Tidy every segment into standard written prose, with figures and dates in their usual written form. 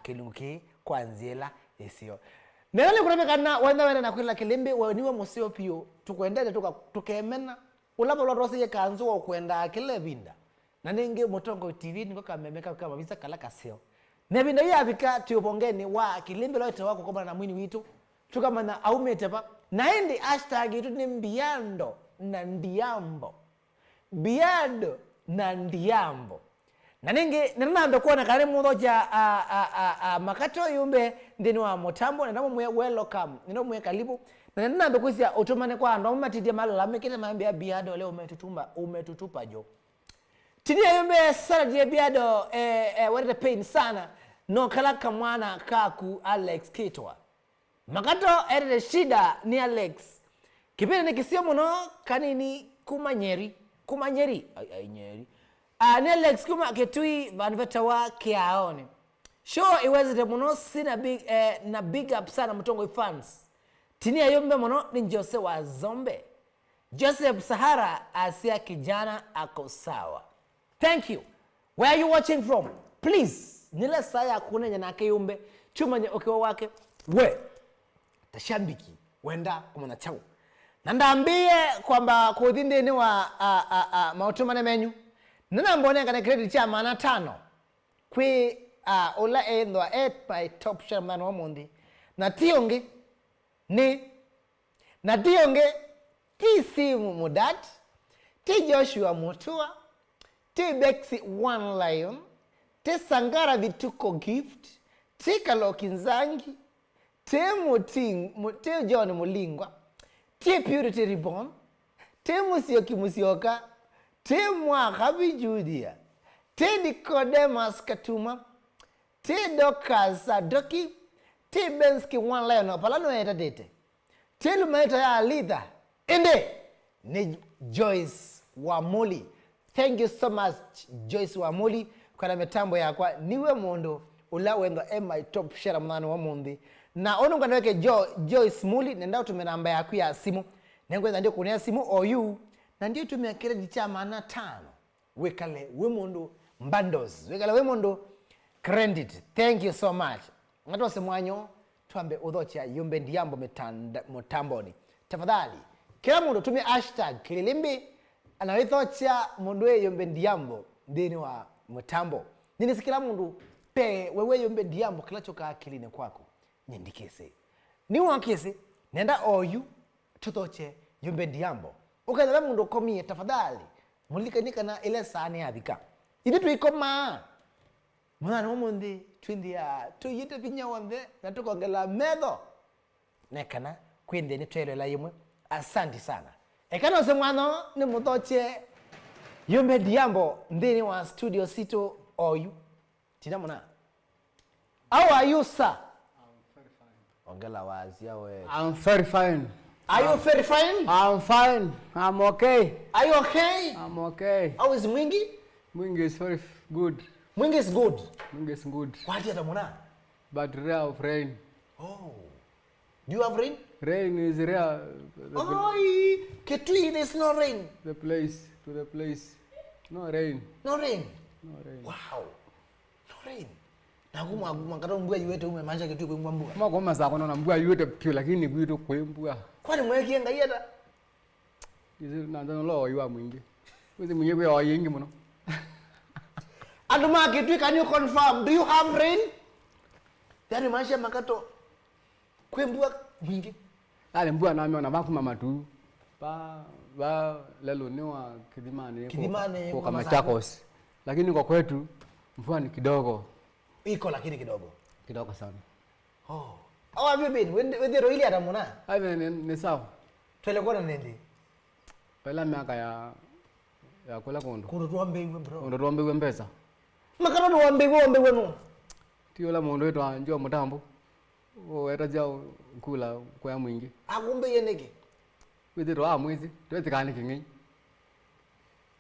kilunguki kwanzela isio nele kuremekana wenda na kwila Kililimbi waniwe musio pio tukwendele tukemena ulabo lwa ye kanzo okwenda kile binda na ninge Mutongo TV niko kamemeka kama visa kala kaseo nebinda yabika tuyobongeni wa Kililimbi lote wako koma na mwini witu tukamana aumetepa naendi hashtag itu ni Biado na Ndiambo Biado na Ndiambo na ninge ninaambe kuona kale mudhoja Makato Yumbe ndini wa Mutambo na namo mwe welcome nino mwe karibu na ninaambe kusia otomane kwa ndo matide malala mekile maambia Biado leo umetutupa jo tidia Yumbe sana dia Biado wale pain sana no kala kamwana kaku Alex Kitwa Makato erede shida ni Alex kipindi nikisio muno kanini kumanyeri nyeri ni Alex kuma ketui vanvetawa kiaone show iweze muno sina big up sana Mutongo fans tinia Yumbe muno ni Jose wa Zombe Joseph Sahara asia kijana ako sawa. Thank you. Where are you watching from? Please nile saya kunenya na Yumbe chumanye okiwa wake we tashambiki wenda kumana chau nandambie kwamba kuthinde ni wa mautumane menyu nina mbone ngane credit cha maana 5 kwi ola endo 8 by top shaman wa mundi na tionge ti simu mudat ti Joshua Mutua ti Bexi One Lion ti Sangara Vituko Gift ti Kaloki Nzangi ti John Mulingwa ti Purity Ribbon ti Musioka ti Mwakabi Judia ti Nicodemus Katuma ti Dokas Sadoki ti Benski One Lion palano eta dete ti Lumaita ya Alida ende ni Joyce Wamuli. Thank you so much Joyce Wamuli kwa mitambo yakwa niwe mondo ula wendo my top share mwana wa mundi na ono ngandweke Joyce Muli nenda utume namba yaku ya simu nengweza ndio kunia simu oyu na ndio tumia credit cha maana 5 wekale wemondo mbandos wekale wemondo credit. Thank you so much ngato semwanyo tuambe udhocha Yumbe Ndiambo Mutamboni tafadhali kila mundu tumia hashtag Kililimbi anawithocha munduwe Yumbe Ndiambo ndini wa Mutambo nini sikila mundu pe wewe Yumbe Ndiambo kila choka akilini kwako nyendikese ni wakese nenda oyu tuthoche Yumbe Ndiambo ukazala mundu komie tafadhali mulikanika na ile sane yadhika idi tuikoma mwana mundi twindia tuyite pinya wonde na tukongela medho nekana kwinde ni twele la yimwe. Asante sana ekana semwano ni muthoche Yumbe Ndiambo ndini wa studio sito oyu tinamuna how are you sir? I'm very fine. Ongela wazi yawe. I'm very fine. Are you very fine? I'm fine. I'm okay. Are you okay? I'm okay. How is Mwingi? Mwingi is very good. Mwingi is good. Mwingi is good. What is muna? But rare of rain. Oh. Do you have rain? Rain is rare. Oh, Ketui, there's no rain. The place. No rain. No rain. No rain. Wow. No rain. Nakumwa Makato mbua yuwete umemanja Ketui kwa mbua. Kama kwa mazako na mbua yuwete pio lakini kuito kwa mbua. Kwani mweki nga yeta? Izi nanzano lo yuwa mwingi. Wizi mwingi kwa yingi mno. Aduma Ketui, can you confirm? Do you have rain? Yani maisha Makato kwa mbua mwingi. Ale mbua na miona baku mama tu. Ba lelo niwa Kidimane kwa Machakos. Lakini kwa kwetu mvua ni kidogo. Iko lakini kidogo. Kidogo sana. Oh. How have you been? When the roili atamuna? Hawe ni sawa. Tuelekwa na nende? Pela miaka ya kula kondo. Kondo tuambe iwe bro. Kondo tuambe iwe mpesa. Makato tuambe wenu. Tiyo la mondo wetu anjua Mutambo. Weta jao kula kwa ya mwingi. Agumbe yenege? Wetero mwezi. Tuwezi kani kingi.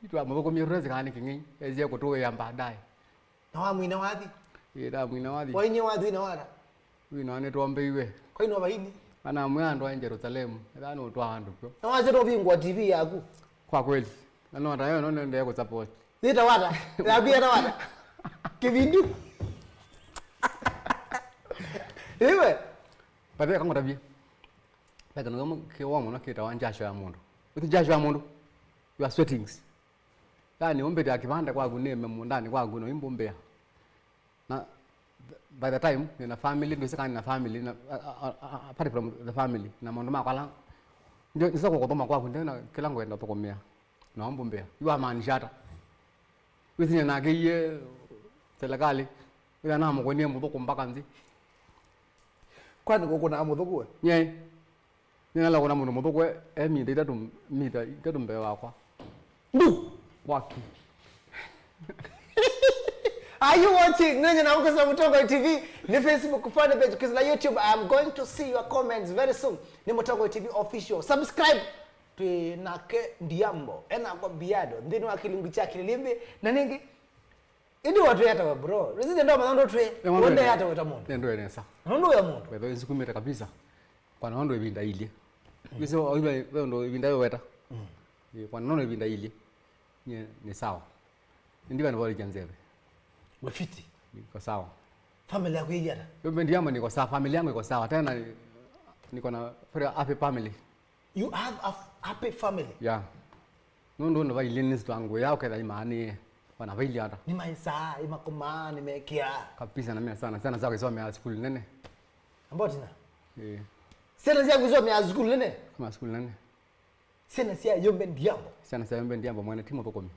Itu amaboko miruwezi kani kingi. Ezi kutuwe ya mbadaye. Na wa mwina wadhi? Yeda mwina wadhi. Kwa inye wadhi na wada? Wina tuambe iwe. Kwa ino wabahidi? Ana mwando wa Jerusalemu. Edano tuandu pyo. Na wazeto bingwa TV yaku? Kwa kweli. Ano watayo nonende yako support. Zita wada? Labia na wada? Kivindu? Iwe. Pade kama tabia. Pade ngamo kiwa muno kita jasho ya mundu. Uti jasho ya mundu. You are sweatings. Yani umbe ya kibanda kwa guneme mundani kwa guno imbombea. Na by the time nina family ndio sika nina family na apart from the family na mundu makwala. Ndio nisoko kutoma kwa kundena kila ngoenda tokomea. Na mbombea. You are manjata. Within na giye serikali ila na mukoni muthuku mpaka nzi. Kwani kuna muthuku we? Nye. Nina la kuna mundu muthuku mita itatu mbe wakwa. Ndu Waki. Are you watching Nanya na Mkazo Mutongo TV? Ni Facebook fan page kizla YouTube. I'm going to see your comments very soon. Ni Mutongo TV official. Subscribe to WINAKE Ndiambo. Ena kwa Biado. Ndini wa Kililimbi cha Kililimbi. Na ningi Idi watu yata wa bro. Rizide ndo mazando twe. Wende yata wata mundu. Ndo enesa. Ndo ya mundu. Wewe nsikumeta kabisa. Kwa ndo ibinda ili. Kisa wewe ndo ibinda yo weta. Kwa ndo ibinda ili. Ni sawa. Ndiba ndo wali janzebe. Wafiti. Niko sawa. Family yako ili yata? Yumbe Ndiambo niko sawa. Family yangu iko sawa. Tena niko na very happy family. You have a happy family? Yeah. Ndo wa ili nistu angu yao kada imani. Wana vaili hata. Ni maisa, imakoma, nimekia. Kabisa na mimi sana. Sana zako isome ya school nene. Ambao tina? Sana zako isome ya school nene? Kama school nene. Sana sia Yumbe Ndiambo. Sana sia Yumbe Ndiambo mwana timu tokomi.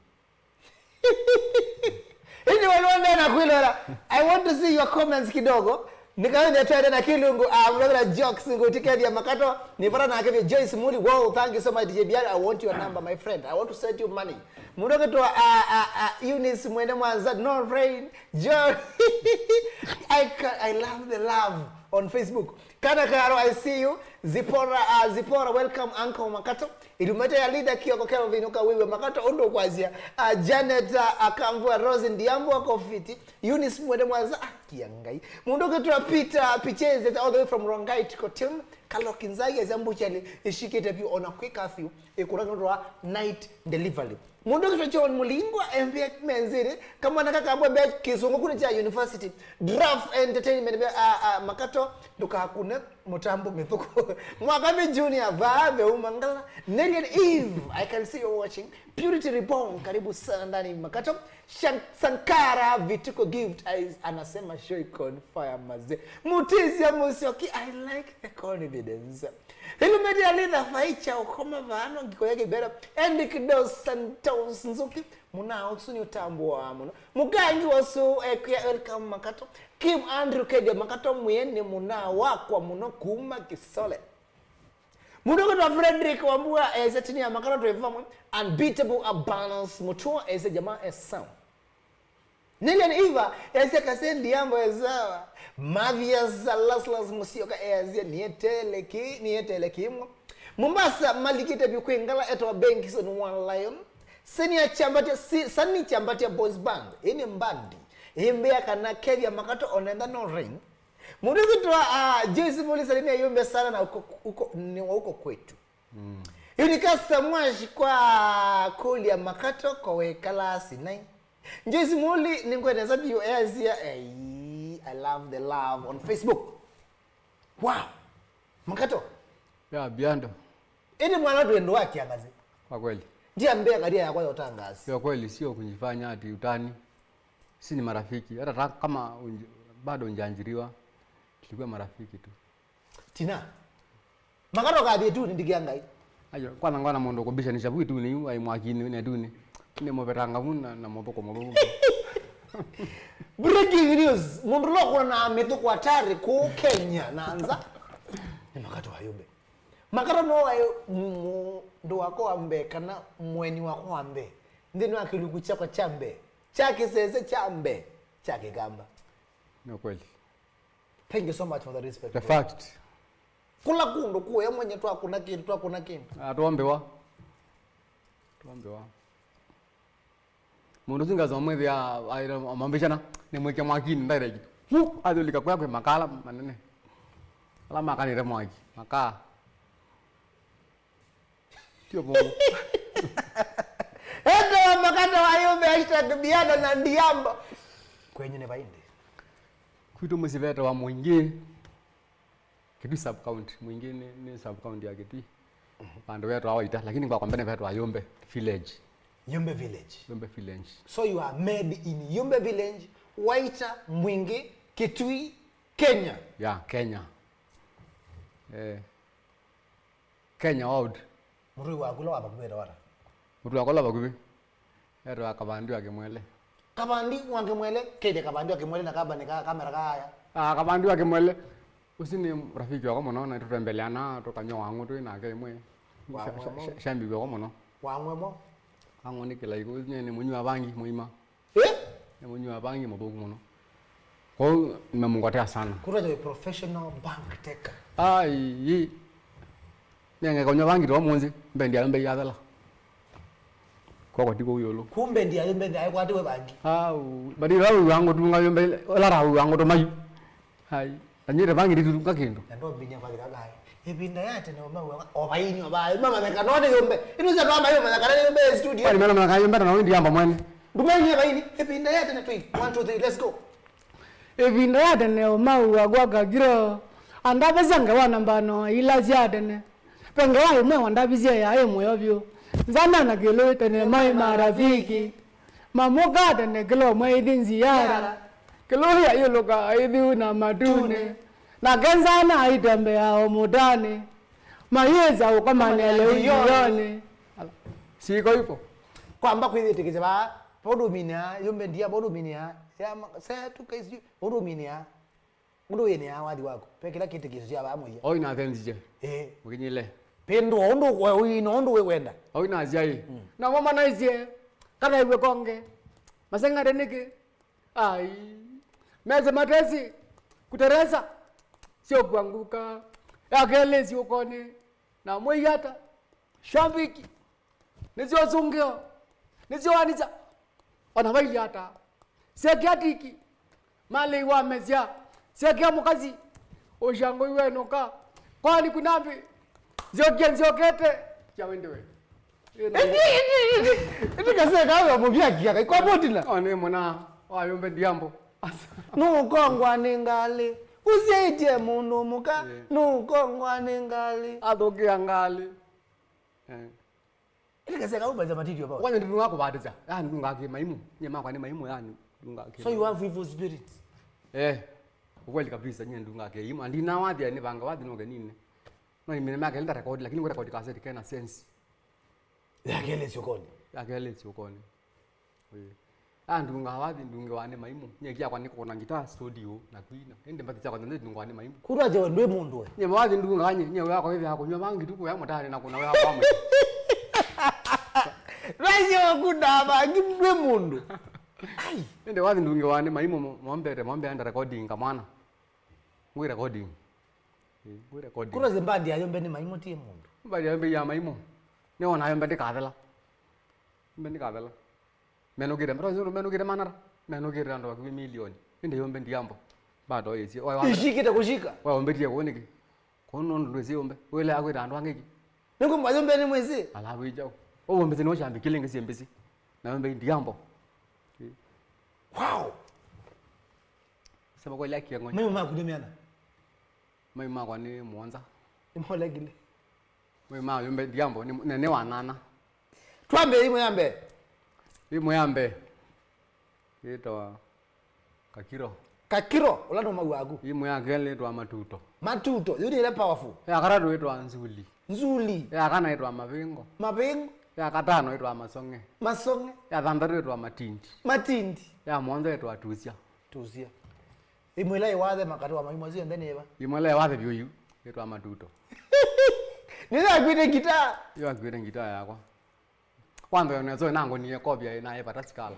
Hindi walonda na kuilora. I want to see your comments kidogo. Nikaenda tena na Kilungu, mnaona jokes ngotikadi ya Makato. Nipata na kevye Joyce Muli. Wow, thank you so much DJ Biado. I want your number my friend. I want to send you money. Mudoke to Eunice mwende mwanza no rain. John. I love the love on Facebook. Kana Karo, I see you. Zipora, welcome Uncle Makato. Ilumete ya leader Kioko Vinuka wewe Makato ondo kwazia. Janet Akamvua Rose Ndiambo wako fiti. Eunice mwende mwanza kiangai. Mundoke tu Peter Picheze all the way from Rongai to Kotim. Kalo Kinzagi azambuchali ishikete pia on a quick curfew ekuranga night delivery. Mundoke tu John Mulingwa MBA menzire kama nakaka ambwa be kizungu kuni cha university. Draft entertainment Makato duka hakuna mutambo mithuko. Mwakame Junior Vabe umangala. Nelian Eve, I can see you watching. Purity Reborn, karibu sana ndani Makato. Sankara Vituko Gift anasema show iko on fire maze. Mutizi ya Musioki, I like the confidence. Hilo media leader faicha ukoma vano ngiko yake bera. Endi Kidos Santos Nzuki muna usuni utambo wa muno. Mugangi wasu kwa welcome Makato. Kim Andrew Kede Makato muyene muna wakwa muno kuma kisole. Mudogo to Frederick Wambua tini ya Makato tuwefamu unbeatable balance mutua jamaa sound. Nilian Eva kase Ndiambo ezawa Mavias Laslas Musioka niyeteleki Mombasa malikite bikwingala eto benki son one lion. Sani chambatia boys band ini mbandi. Himbea kana Kevya Makato onenda no ring. Mudogo to Joyce Muli salimia Yumbe sana na uko kwetu. Unikasa mwashi kwa kuli ya Makato kwa wekala sinai. Joyce Muli ningwene zabi yu Asia. I love the love on Facebook. Wow. Makato. Ya Biado. Ini mwana tuendo waki angazi. Kwa kweli. Njia mbea kadia ya kwa yotangazi. Kwa kweli sio kunjifanya ati utani. Si ni marafiki. Hata kama bado unjanjiriwa. Tulikuwa marafiki tu. Tina. Makato kadia tu ndigiangai. Ayo, kwa nangwana mondo kubisha nishabu tu ni ai mwakini ne duni. Ni moberanga muna na motoko molo. Breaking news. Mundu loko na metoko hatari ku Kenya naanza. Ni Makato wa Yumbe. Makato no ayo ndo wako ambe kana mweni wako ambe. Ndino akiluku chako chambe. Chake sese chambe. Chake gamba. Ni kweli. Thank you so much for the respect. The fact. Kula kundo kuwe ya mwenye tuwa kuna kintu. Tuombewa. Mundu zinga za mwezi ya mambishana ni mweke mwakini ndaire kitu. Adulika kwa makala manene. Ala makani re mwaki. Maka. Tio bongo. Eto Makato wa Yumbe #Biado na Ndiambo. Kwenye ne baindi. Kuito musiveta wa mwingi. Kitui sub county mwingine ni sub county ya Kitui. Pande wetu hawaita lakini kwa kwambene wetu wa Yumbe village. Yumbe village. Yumbe village. So you are made in Yumbe village, Waita, Mwingi, Kitui, Kenya. Yeah, Kenya. Kenya old. Muri wa kula waba kubera wara. Muri wa kula bakubi. Ero akabandi wa Kimwele. Kabandi wa Kimwele, kede kabandi wa Kimwele na kaba ni kamera kaya. Kabandi wa Kimwele. Usini rafiki wako muno na tutembeleana tukanyo wangu tu na kemwe. Shambi wako muno. Wangwe mo. Wangu ni kila iko ni munywa bangi muima. Ni munywa bangi mabugu muno. Kwa nimemungotea sana. Kura je professional bank taker. Ai. Nenge konya bangi ro munzi mbendi ambe yadala. Kwa tiko yolo. Kumbe ndi ayembe ndi ayikwati we bangi. Badi rawu wangu tunga yombe la rawu wangu to mayu. Hai. Anyire bangi ditu kakendo. Ndo binya kwa gagai. Ebinda yate no mawe obayini obayi mama meka none yombe. Inuza mama yombe nakana yombe studio. Bali mama nakana yombe na ndi yamba mwene. Dumenye bayini ebinda yate na twi 1 2 3 let's go. Ebinda yate ne omau agwaga giro. Andabe zanga wana mbano ilazi yate ne. Penge wa mwe wandabizie ya moyo byo. Nzana na gelo tene mai marafiki. Mamoga tene gelo mai din ziara. Gelo ya yologa aidu na madune. Na genzana aitambe ya omudani. Mayeza ukamane uyone. Siko ipo. Kwamba kwithitikize ba poduminia Yumbe ndia poduminia ya se tukaisi poduminia. Ndo yene awadi wako. Pekela kitikizo ya ba moya. Oi na tenzije. Mukinyile. Pendo ondo kwa wino ondo we wenda. Oi na zai. Na mama na izie. Kana iwe konge. Masenga denike. Ai. Meze matezi. Kutereza. Sio kuanguka. Yakele sio kone. Na moyata. Shambiki. Nizio zungio. Nizio anisa. Ona moyata. Sekiatiki. Mali wa mezia. Sekia mukazi. Oshango iwe noka. Kwani kunambi. Ziokete. Chawendewe. Iti kase kawe mubia kia kwa botina. One mona wa Yumbe ndiambo. Nukongwa ningali. Usiete muno muka. Nukongwa ningali. Adokia ngali. Iti kase kawe baza matiti yoba. Wanya ndunga ko badiza. Ndunga ke maimu. Nyema kwa ni maimu yani ndunga ke. So you have evil spirits. Ukweli kabisa nyie ndunga ke. Ima ndina wadhi ni banga wadhi noge nini. No nimema ke nda record lakini ngo record cassette kana sense. Yakele sio koni. Yakele sio koni. Ndunga wadhi ndunga wane maimu. Nye kia kwa niko na guitar studio na kuina. Ende mbatiza kwa ndunga wane maimu. Kura je ndwe mundu we. Nye wadhi ndunga kanye nye wewe yako hivi yako nywa bangi tuko ya motari na kuna wewe hapo amu. Rayo kudaba ndwe mundu. Ai, ende wadhi ndunga wane maimu mwambe anda recording kamana. We recording. We recording. Kura zimbandi ayombe ni maimu tie mundu. Mbadi ayombe ya maimu. Ne ona ayombe de kadala. Mbendi kadala. Menogire mbrazo menogire manara. Menogire ndo kwa milioni. Ende yombe ndiambo. Bado yesi. Ishikite kushika. Wa ombe tie kuoneke. Kono ndo zi ombe. Wele akwita ndo angeki. Niko mbazombe ni mwezi. Ala wijao. Ombe zino shambi kilinge siembesi. Na ombe ndiambo. Wow. Sema kwa like yango. Mimi mama kudemiana. Mimi mama kwa ni Mwanza. Ni mholegile. Mimi mama yombe ndiambo ni nene wanana. Twambe imo yambe. Imo yambe. Ito Kakiro. Kakiro ulando magwagu. Imo yakele to matuto. Matuto yuri ile powerful. Ya karatu itwa nzuli. Nzuli. Ya kana itwa mabingo. Mabingo. Ya katano itwa masonge. Masonge. Ya thandaru itwa matindi. Matindi. Ya Mwanza itwa tuzia. Tuzia. Imwela iwathe Makato wa maimu zio ndene eba. Imwela iwathe byoyu itwa matuto. Nina kwite gitaa. Yo akwire gitaa yakwa. Kwanza unazo nango ni kopia na epata skala.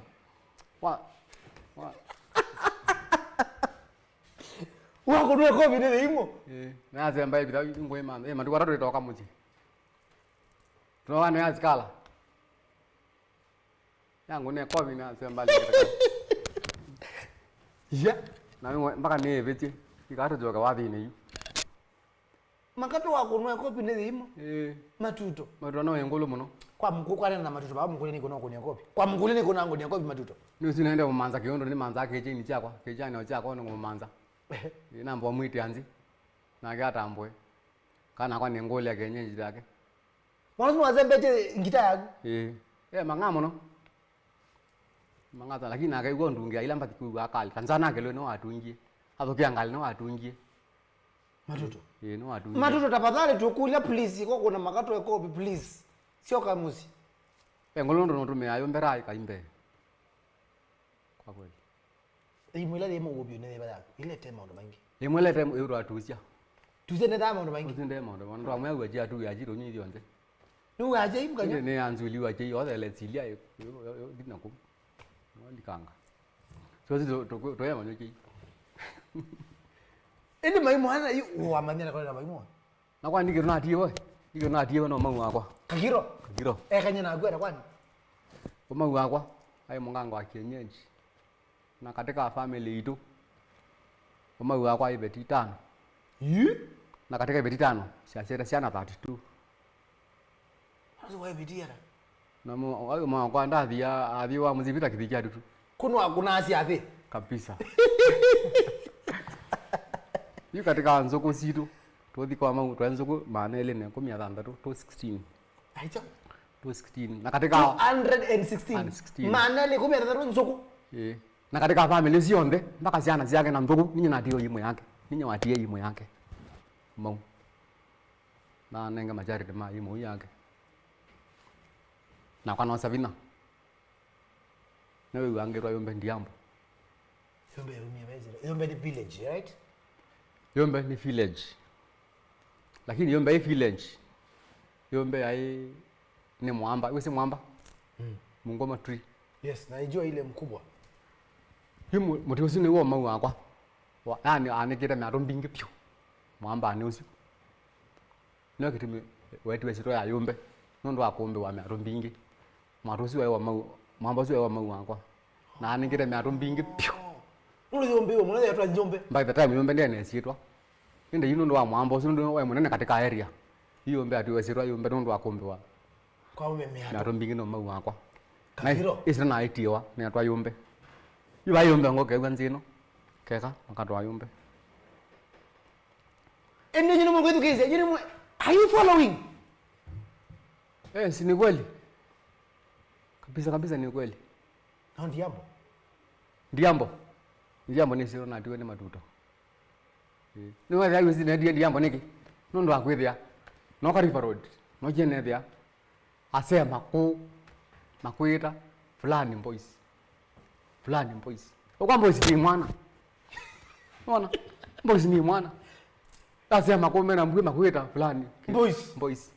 Wako nwe kopi nene imo. Na zemba ibita ngwema. Mandu waratu itoka muji. Tunawana ya skala. Yangu ne kopi na zemba le. Ya. Na mpaka ne vete. Ikata joka wathi ne yu. Makato wako nwe kopi nene imo. Matuto. Matuto na ngolo muno. Kwa mkukwane na matuto ba mkule niko nako kopi. Kwa mkule niko nango ni kopi matuto. Ni usinaenda kumanza kiondo ni manza keje ni chakwa. Keje ni chakwa ngo manza. Ina mbo mwiti anzi. na gatambwe kana kwa nengole ya kenyeji yake mwana mwazembeje ngita yagu mangamo no mangata lakini akaigwa ndungia ila mbati kuwa akali kanzana kelo no atungie athokia ngali no atungie matoto no atungie matoto tafadhali tukulia please kwa kuna Makato ekopi please sio kamusi ngolondo no tume ayo mbera kaimbe kwa kweli imwela lemo gobyo ne bala ile tema ndo bangi imwela tema euro atusia tuzende dama ndo bangi tuzende dama ndo ndo amwe gwaji atu ya jiro nyi yonde nu aje imkanya ne anzuliwa je yo le silia yo dinako ndikanga so to yama nyoki ende mai mwana yu wa manyana kwa mai mwana na kwa ndikiro na tiwe ndikiro na tiwe no mau akwa kagiro kanya na gwera kwani mau akwa ai mungango akienyeji na katika family itu mau akwa ibeti 5 na katika ibeti 5 siasera siana 32 hazo wa ibeti ara na mo ayo mwa kwa ndathia athiwa muzibita kithikia tu kuna asi athi kabisa yu katika nzoko situ tothi kwa mau twanzoko maana ile ne 16 to 16 aicha to 16 na katika 116 maana ile 16 nzoko na katika family sionde mpaka siana ziake na mthugu ninyi natio yimwe yake ninyi watie yimwe yake mau na nenga majority ma yimwe yake na kwa nosavina nawe wangerwa Yumbe ndiambo Yumbe ni village right Yumbe ni village lakini Yumbe village Yumbe ai ni mwamba wewe si mwamba mungoma tree yes na ijua ile mkubwa himu mutiosi ni wo mau akwa yani anekira mya rombingi pyo mwamba ni usi no kitimi wetu wesito ya Yumbe nondo akombe wa mya rombingi matusi wa mau mwamba si wa mau akwa na anekira mya rombingi pyo ule Yumbe wo mwana yatwa Yumbe by the time Yumbe ndiye nesitwa inde yuno wa mwamba usi ndo wa munene katika area Yumbe ati wesito Yumbe nondo akombe wa kwa umemea mya rombingi no mau akwa kagiro isina na itiwa ni atwa Yumbe iba Yumbe ngoke gwanzino keka Makato wa Yumbe ene jino mungu yetu kese jino are you following si ni kweli kabisa ni kweli na ndiambo ni siro na tiwe ni matuto ni wa ya yuzi ne ndiambo niki nondo akwithia no Karifa road no jene thia asema ku makwita fulani boys kwa boys ni mwana unaona boys ni mwana asema kumbe na mbwe makwita fulani boys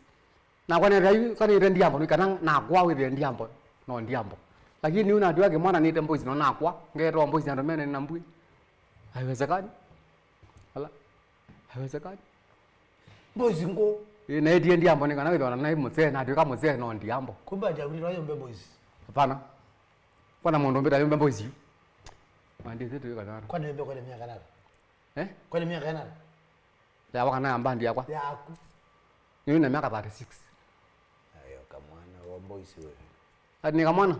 na kwa nini kani ndiambo ni kana na kwa with ndiambo no ndiambo lakini una ndio yake mwana ni boys no na kwa ngero boys ndio mena na mbwe haiwezekani haiwezekani boys ngo na eti ndiambo ni kana with na mzee na ndio kama mzee no ndiambo kumbe ajaulira Yumbe boys hapana kwa mondo mbeta Yumbe boys mandi zetu yuko kana kwa Yumbe kwa miaka nani kwa miaka nani ya wakana ambandi yakwa yaku ni na miaka 36 ayo kamwana wa boys wewe hadi ni kamwana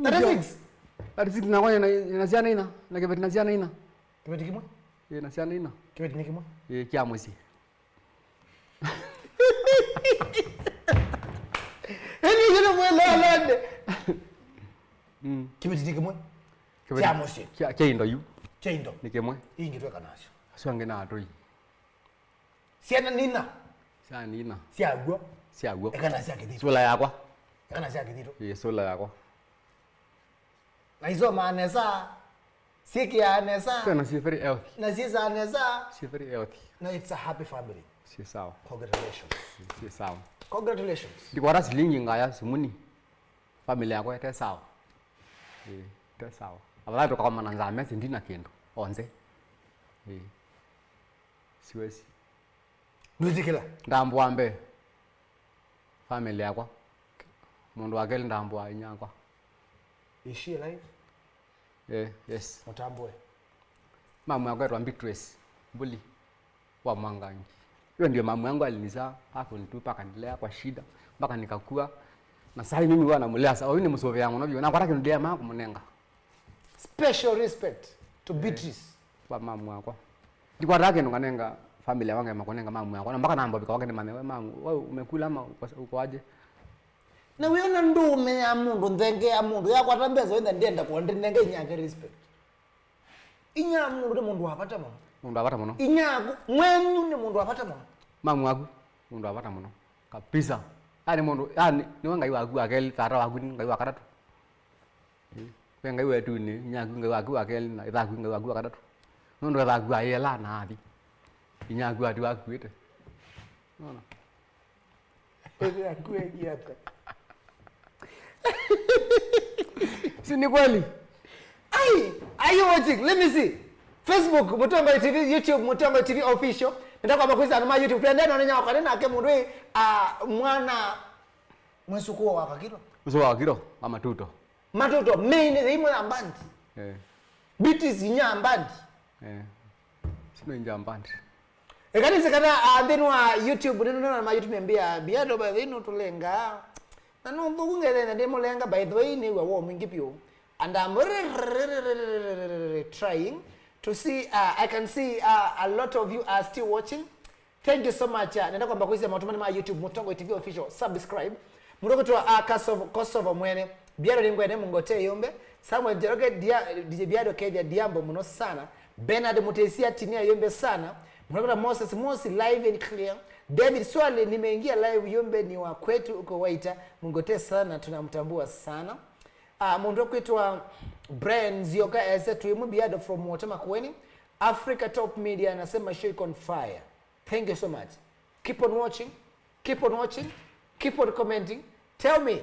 36 na kwa inasiana ina na kibeti nasiana ina kibeti kimwe nasiana ina kibeti ni kimwe kia mwezi eni jino mwela lande kibeti ni kimwe kia mwezi kia indo yu cheindo ni kimwe ingi tweka nacho swange na atoi siana nina siagwa ekana sia kidito sula yakwa ekana sia kidito sula yakwa na hizo manesa siki anesa kana si very healthy na sisi anesa si very healthy na it's a happy family si sawa congratulations si sawa congratulations ndikwara silingi ngaya simuni family yako ete sawa ete sawa abala toka kama nanza mesi ndina kendo onze siwezi nuzikila ndambo ambe family yako mundu akeli ndambo anyakwa is she alive yes mutambwe mamu yako etwa Beatrice Mbuli wa Mwangangi hiyo ndio mamu yangu alinizaa hapo nitupa kanilea kwa shida mpaka nikakua na sasa mimi huwa namlea sasa huyu ni msove yangu unajua na kwa yake ndio mama kumunenga special respect to Beatrice kwa mamu yako ndikwa yake ndo kanenga familia wangu makonenga mamu yako mpaka namba bika wake mane mamu wewe umekula ama uko aje na wiona ndume ya mundu ndenge ya mundu ya kwatambezo wenda ndienda kwa ndenge inyake respect inya mundu mundu wapata muno mundu apata muno inyaku mwenyu ni mundu wapata muno mamu waku mundu apata muno kabisa yani mundu yani ni wangai waku akeli tara waku ngai wakatatu ngai wetu ni nyaku ngai waku akeli na ithaku ngai waku wakatatu mundu athaku ayela na athi inyaku ati waku ite unaona ile akwegi hata si ni kweli are you watching? Let me see. Facebook Mutongo TV, YouTube Mutongo TV official. Nataka kubakuza na YouTube twende na nyanya kwa nena ake mundu mwana mwesukuo wa kakiro. Uso wa kiro ama tuto. Matoto main imo na band. Biti zinya band. Sino inja band. Kanisa kana then wa YouTube neno na YouTube mbia biado ba thino tulenga. Na no ngungere na demo lenga by the way ni wa mwingi pio. And I'm trying to see, I can see a lot of you are still watching. Thank you so much. Nenda kwamba kuizia matumani ma YouTube Mutongo TV official subscribe. Muroko tu Kosovo mwene. Biado lingwene mungote Yumbe. Samuel Jeroge DJ Biado kedia diambo muno sana. Bernard Mutesia tinia Yumbe sana. Muroko Moses Mosi live and clear. David Swale nimeingia live Yumbe ni wa kwetu uko Waita. Mungote sana tunamtambua sana. Mundu kwitwa Brian Zioka ese tuimu Biado from Watamakueni. Africa Top Media anasema shake on fire. Thank you so much. Keep on watching. Keep on watching. Keep on commenting. Tell me,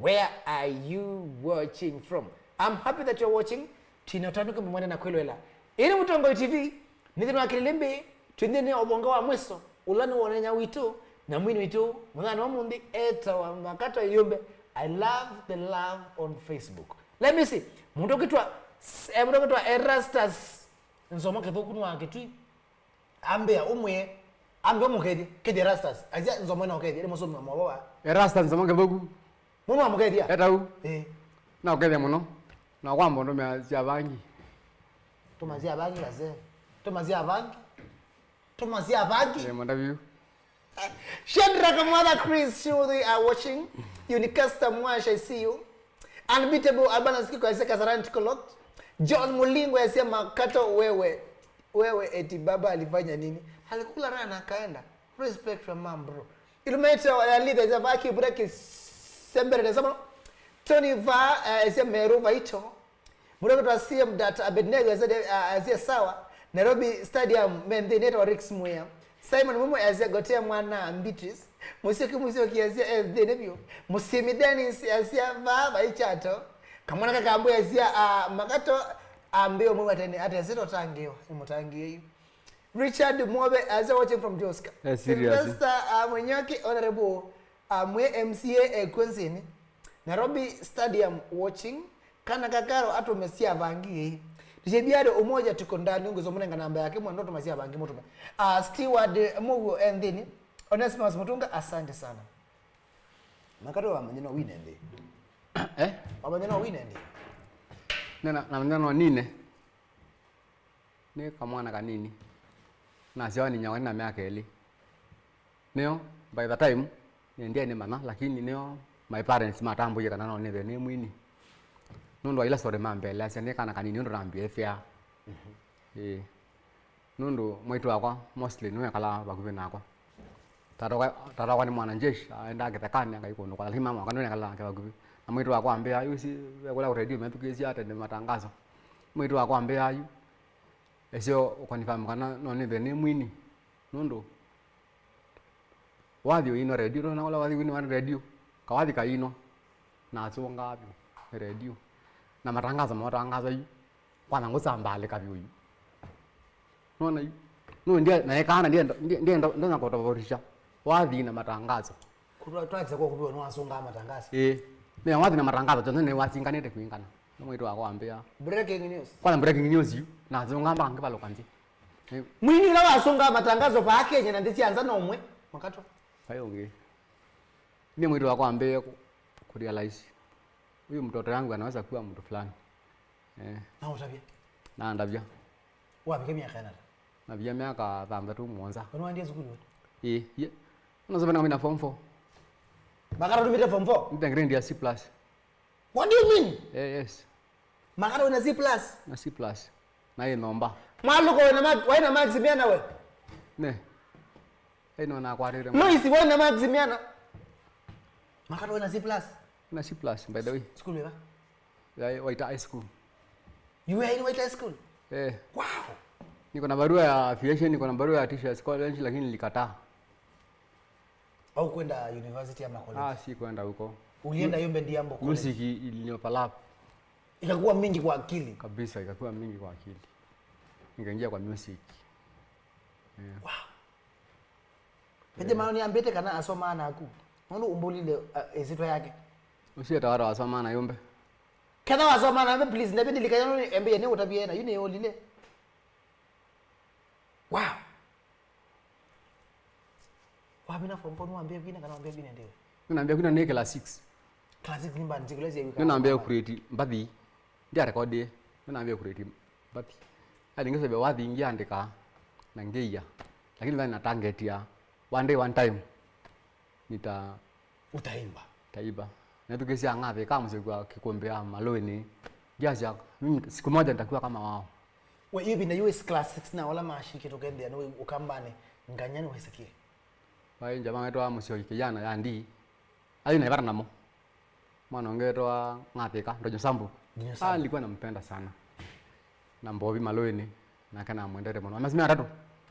where are you watching from? I'm happy that you're watching. Tinatanuka mwana na kwelwela. Ini Mutongo TV. Nidhinu wa Kililimbi. Twindini obonga wa mweso. Ulani wanenya wito. Na mwini wito. Mwana wa mundi. Eta wa Makato Yumbe. I love the love on Facebook. Let me see. Mundu kitwa Erastus nzoma kethoku nwa ketwi. Ambea umwe omukedi kedi Erastus. Azia nzoma na okedi mo somo mwa. Erastus nzoma kethoku. Muno amukedi ya. Etau. Na okedi muno. Na kwambo ndo mya cia bangi. Tomazia bangi laze. Tomazia bangi. Tomazia bangi. Mondaviu. Shadraka Mother Chris Shuri are watching. Unicasta Mwash, I see you. Unbeatable Albanas Kiko I say Kazaranti Kolot. John Mulingo I say Makato wewe eti baba alifanya nini? Alikula rana akaenda. Respect from mom bro. Ilumeta wa leader za vaki break sembere na sama. Tony Va I say Meru Vaito. Mureko to CM that Abednego I say sawa. Nairobi Stadium Mendineta wa Rex Muya. Simon Mumo azia gotea mwana Beatrice. Musiki kiazia denebio. Musimi Dennis azia baba ichato. Kamwana kakambu azia Makato ambeo mwa tani ate zero tangio. Imutangio hiyo. Richard Mwobe azia watching from Joska. Sylvester Mwenyoki honorable mwe MCA Kwenzini. Nairobi Stadium watching. Kana kakaro ato mesia vangi. DJ Biado umoja tuko ndani ungezo munenga namba yake mwa ndoto mazia bangi mutume. Steward Mugo and then Onesimus Mutunga asante sana. Makato wa maneno winende. Wa maneno winende. Na maneno nine. Ni kamwana kanini. Na siwa ni nyawani na miaka eli. Neo by the time ndiye ni mana lakini neo my parents matambo yeka nano neve ni mwini. Nundu ila sore mambele asene kana kanini ndo rambie fya. Nundu mwitu wakwa mostly nwe kala bakuve nakwa. Taroka ni mwana njeshi aenda kitakani akaikono kwa lakini mama kanone kala bakuve. Na mwitu wakwa ambia yusi kula radio metukezi ate ni matangazo. Mwitu wakwa ambia yu esio ukanifahamu kana none the name mwini. Nundu wathi ino radio na wala wathi wini wan radio. Kawathi kaino na asunga api radio. Na matangazo yu kwana ngusambale kabyo yu nona yu no ndiye na kana ndiye ndo nakotoborisha wathi na matangazo twaze kwa kubiwa no asunga matangazo me wathi na matangazo tonne ne wasinganete kuingana no mwitu wako ambia breaking news kwana breaking news yu na azunga mbanga balo kanzi mwini la asunga matangazo pa Kenya na ndichi anza nomwe Makato hayonge ni mwitu wako ambia ku realize huyu mtoto yangu anaweza kuwa mtu fulani. Na utabia. Na ndabia. Wapi kemia Canada? Na vya miaka 37. Unaandia skulu? Eh, ye. Unasema na mimi form 4. Makato tumite form 4? Nita grade ya C+. What do you mean? Yes. Makato una C+? Na C+. Na yeye nomba. Maluko wewe na Maximiana wewe. Ne. Eno na kwarire. No isi wewe na Maximiana. Makato wewe na C+? Na C+ by the way. School wewe? Ya White High School. You were in White High School? Wow. Niko na barua ya affiliation, niko na barua ya teachers college lakini nilikataa. Au kwenda university ama college? Si kwenda huko. Ulienda Yumbe Ndiambo college. Music ilinipalap. Ikakuwa mingi kwa akili. Kabisa ikakuwa mingi kwa akili. Nikaingia kwa music. Wow. Peje maoni ambete kana asoma ana aku. Ono umbulile ezitwa yake. Usieta wara wasoma na Yumbe. Kana wasoma na please ndabidi likayano embe ne utabiena yune olile. Wow. Wabina form 4 mwambie bina kana mwambie bina ndio. Ninaambia kuna ni class 6. Class 6 nimba nzikuleze wika. Ninaambia create mbathi. Ndia record. Ninaambia create mbathi. Hadi ngese wathi ingia andika na ngeia. Lakini ndani na target ya one day one time utaimba. Taiba. Na tukisia ngapi kama msikuwa kikombea maloni. Jaza mimi siku moja nitakuwa kama wao. Wewe hivi na US class 6 na wala mashiki tokende na ukambane nganyani wesikie. Pai jamaa wetu wa musio kijana yandi. Ali na ibara namo. Mwana ongetwa ngapeka ndojo sambu. Nilikuwa nampenda sana. Na mbobi maloni na kana mwendere muno. Amazimia tatu.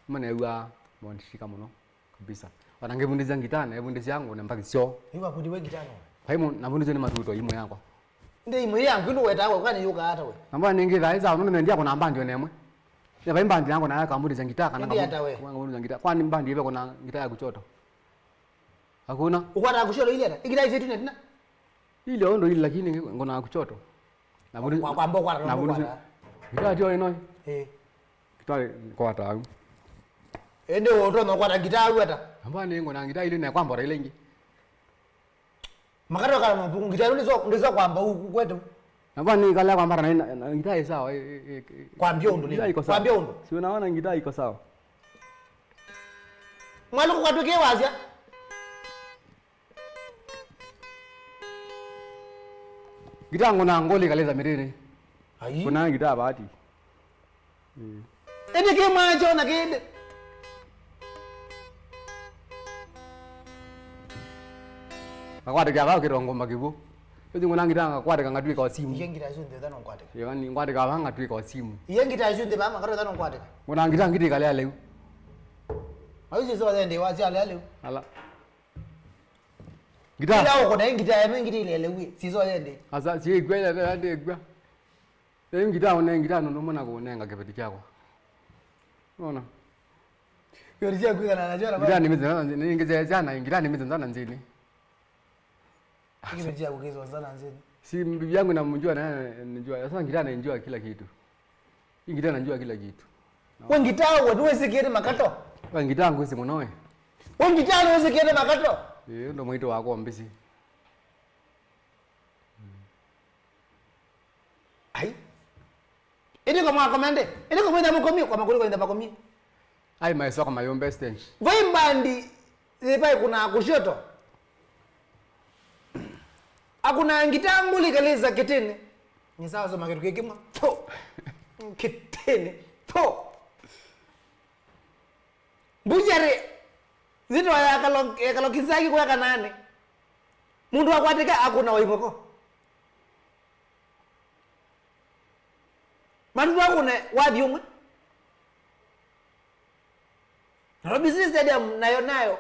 Mwana yua mwandishika muno kabisa. Wanangebundiza ngitana, ebundiza yangu na mpaka sio. Iwa kudiwe gitano. Paimu nabundiza ni matuto imo yako. Nde imo yangu ino wetawe kwani yuka hata we. Namba ningi dhaiza unono ndia kuna mbandi onemwe. Ya pai mbandi yangu na yaka mbundiza ngitaka na mbundiza ngitaka. Kwani mbandi ibe kuna ngitaka ya kuchoto. Hakuna. Ukwata kusholo ile hata. Ikidai zetu netina. Ile ondo ile lakini ngona kuchoto. Nabundiza kwa mbo kwa nabundiza. Ngitaka tio ino. Kitale kwa ta. Ende woto no kwata gitaru hata. Namba ningo na ngitaka ile na kwamba ile ingi. Makato kala mapungu gitaru ndizo kwamba huku kwetu. Namba ni kala kwamba na ngitaka sawa. Kwa mbiondo ni. Kwa mbiondo. Si unaona ngitaka iko sawa. Mwaluko kwatuke wazia. Gitaa ngona ngoli kaleza miriri. Ai. Kuna gitaa bahati. Ende ke macho na kende. Akwate kya kirongo makibu. Yote ngona gitaa ngakwate kangatwi kwa simu. Yengi tazunde dano kwate. Yoni ngwate ka banga twi kwa simu. Yengi tazunde ba makato dano kwate. Ngona gitaa ngiti kale leo. Ayi zo zende wazi ale leo. Ala. Gitaa. Ila uko na gitaa ya mengi ile leo. Sizo zende. Asa si gwela ande gwa. Eyo gitaa ona gitaa no mona ko nenga kepeti kyako. Unaona? Yorisia kuika na najua gitaa nimezana ningeze jana gitaa nimezana nzini. Ikimejia kugezo sana nzini. Si bibi yangu namjua na najua. Sasa gitaa anajua kila kitu. Hii gitaa anajua kila kitu. Wewe gitaa wewe sikire makato. Wewe gitaa ngwisi munoe. Wewe gitaa wewe sikire makato. Ndo mwito wako mbisi. Ai. Ende kwa makomende. Ende kwa mwenda mkomi kwa makuru kwenda makomi. Ai maeso kama Yumbe stage. Vai mbandi zipai kuna kushoto. Hakuna ngitanguli kaleza kitene. Ni sawa soma kitu kikima. To. Kitene. To. Bujare. Zito ya kalokizaki kwa kanane. Mundu wakwatika hakuna waimoko. Mandu wakune wadi umwe. Naro business stadium nayo.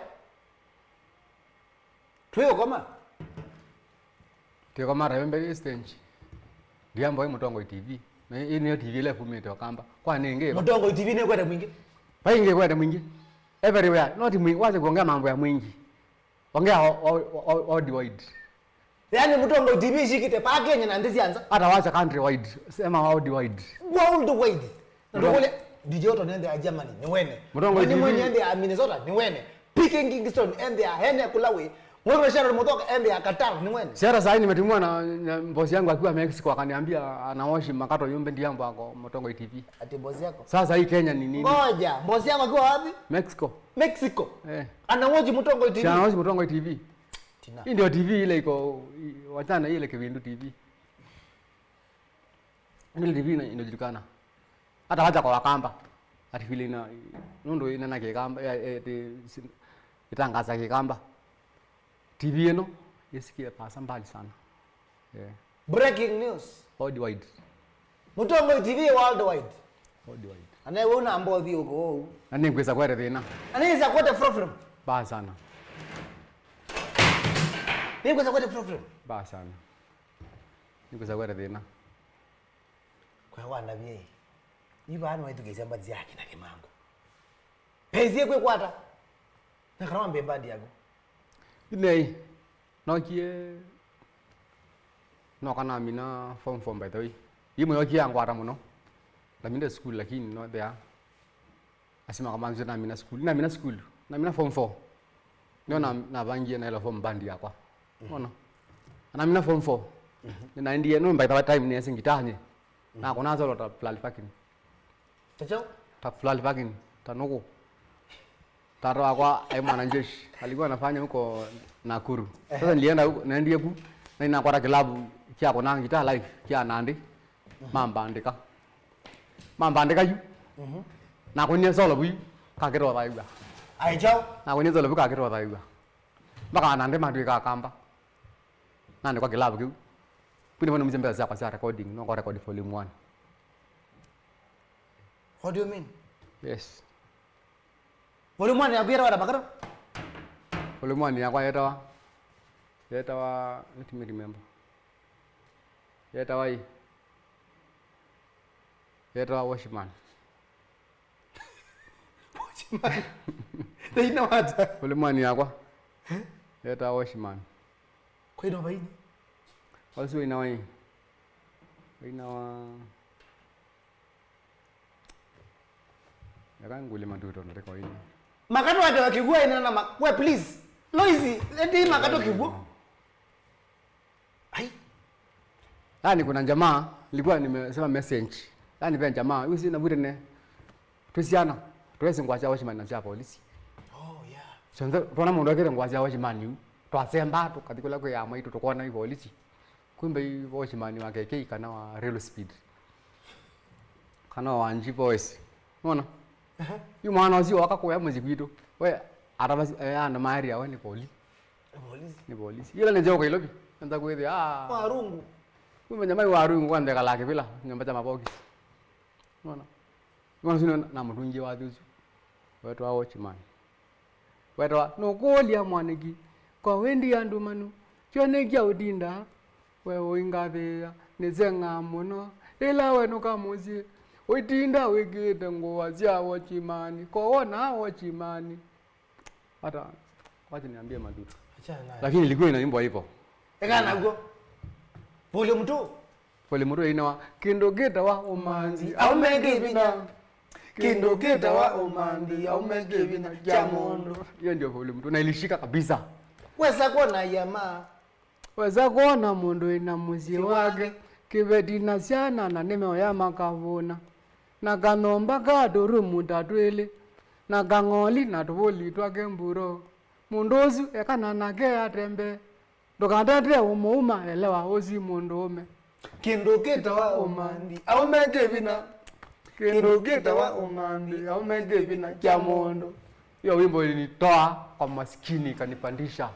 Tuyo koma. Tuyo koma Yumbe stage. Diambo mutongo TV. Na ini TV ile fumite wakamba. Kwa nenge. Mutongo TV ne kwenda mwingi. Painge kwenda mwingi. Everywhere. Not mwingi. Wacha kuongea mambo ya mwingi. Ongea all wide. Yaani mutongo TV shikite pa Kenya na ndizi anza. Hata wacha country wide. Sema all wide. World wide. Ndio DJ Otto nende ya Germany ni wene. Mutongo TV. Mwenye nende ya Minnesota ni wene. Picking Kingston nende ya Hene Kulawe. Wewe shara motoka embe ya Qatar ni mwene. Sasa sasa nimetumwa na bosi yangu akiwa Mexico akaniambia anaoshi Makato Yumbe ndiambo ako Motongo TV. Ati bosi yako? Sasa hii Kenya ni nini? Ngoja, bosi yako akiwa wapi? Mexico. Anaoji Motongo TV. Anaoji Motongo TV. Tina. Hii ndio TV ile iko wachana ile Kivindu TV. Ile TV inajulikana. Hata wacha kwa Wakamba. Ati vile ina nundo ina na Kigamba itangaza Kigamba. TV eno yesikia pasa mbali sana. Breaking news. Worldwide. Motongo TV worldwide. Worldwide. Anaye una ambao bi uko. Ani ngweza kwere thina. Anaweza kwenda problem. Ba sana. Ni ngweza kwenda problem. Ba sana. Ni ngweza kwere thina. Kwa wana bie. Ni bana wetu gezamba ziyaki na kimango. Pezie kwe kwata. Na kama mbembadi yako. Nei. Nokie no kana mina form by the way. Yimo yoki yangu ata muno. La mina school lakini no there. Asima kama nzo na mina school. Na mina school. Na mina form 4. Ndio na bangi na ile form bandi yakwa. Unaona? Na mina form 4. Na ndiye no by the time ni singitanye. Na kuna zo lota plal fucking. Tacho? Ta plal fucking. Tanoko. Taro akwa ai mwanajeshi. Alikuwa anafanya huko Nakuru. Sasa nilienda huko na ndiye ku na inakwata kilabu kia kona ngita live kia nandi. Mambandika yu. Na kunya solo bu ka kero ba iwa. Ai chao. Na kunya solo bu ka kero ba iwa. Baka nande mandwi ka kamba. Nande kwa kilabu ku. Kuni mwana mzembe za kwa recording no kwa record volume 1. What do you mean? Yes. Volume 1 ya biara wala bakara? Volume 1 ya kwa yetawa. Yetawa, let me remember. Yetawa hii. Yetawa Washman. Washman. Ndio inawaza. Volume 1 ya kwa. Yetawa Washman. Kwa ino baini. Also inawa hii. Inawa Yakangule maduto na rekodi. Makato hata wakigua ina na we please. Noisy, leti Makato kigua. Ai. Yaani kuna jamaa nilikuwa nimesema message. Yaani pia jamaa huyu sina bure ne. Tusiana. Tuweze ngwacha Washman na cha polisi. Oh yeah. Sonza tuna mundu akire ngwacha Washman yu. Twasemba tukatikula kwa ya maitu tukona hiyo polisi. Kumbe Washman wake kei kana wa real speed. Kana wa nji voice. Unaona? Yu mwana wazio wakakoya muzikwitu. We arabasi ana maria we ni polisi. Polisi. Ni polisi. Yule nje kwa ilobi. Anza kuithi Warungu. Kumbe nyama warungu kwande kalake bila nyamba cha maboki. Unaona? Unaona sino na mtunje wa thuzu. Wetu wa Washman. Wetu wa no kolia mwaniki. Kwa wendi ya ndumanu. Kyone kya udinda. We oingathia nizenga muno. Ila we no kamuzi. Uitinda wigite nguo cia Washman. Koona Washman. Hata wacha niambie madudu. Achana naye. Lakini ilikuwa inaimbwa hivyo. Ekana go. Volume 2. Volume 2 inawa kindogeta wa umanzi au megevina. Kindogeta wa umandi au megevina jamondo. Hiyo ndio volume 2 na ilishika kabisa. Weza kuona yama. Weza kuona mundu ina muzi wake kibeti na siana na nime ya makavuna. Na kanomba kaduru mutatwele. Na kangoli na tuvoli twake mburo. Mundozu ekana nake atembe. Ndokandate umuuma elewa ozi mundume. Kindogeta wa umandi au megevina. Kindogeta wa umandi au megevina jamondo. Hiyo wimbo ilinitoa kwa maskini kanipandisha.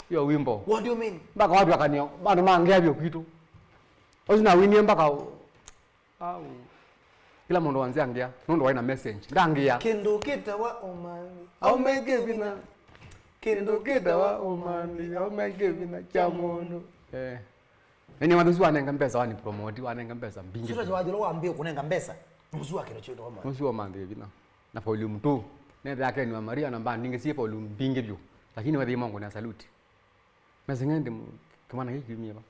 Hiyo wimbo. What do you mean? Mpaka watu wakanio, bado maangea vyo kitu. Ozina winie mpaka au kila mundu wanzi angia, mundu waina message. Ndangia. Kindogeta wa umandi au megevina. Kindogeta wa umandi au megevina jamondo. Nini watu wanenga mpesa wani promote, wanenga mpesa mbingi. Sura wajilo waambie kunenga mpesa. Muzua kile choto kama. Muzua mande vina. Na volume 2. Nende yake ni wa Maria namba ninge si volume mbingi vyo. Lakini wadhi Mungu na salute. Mazingende kama hiki mimi hapa.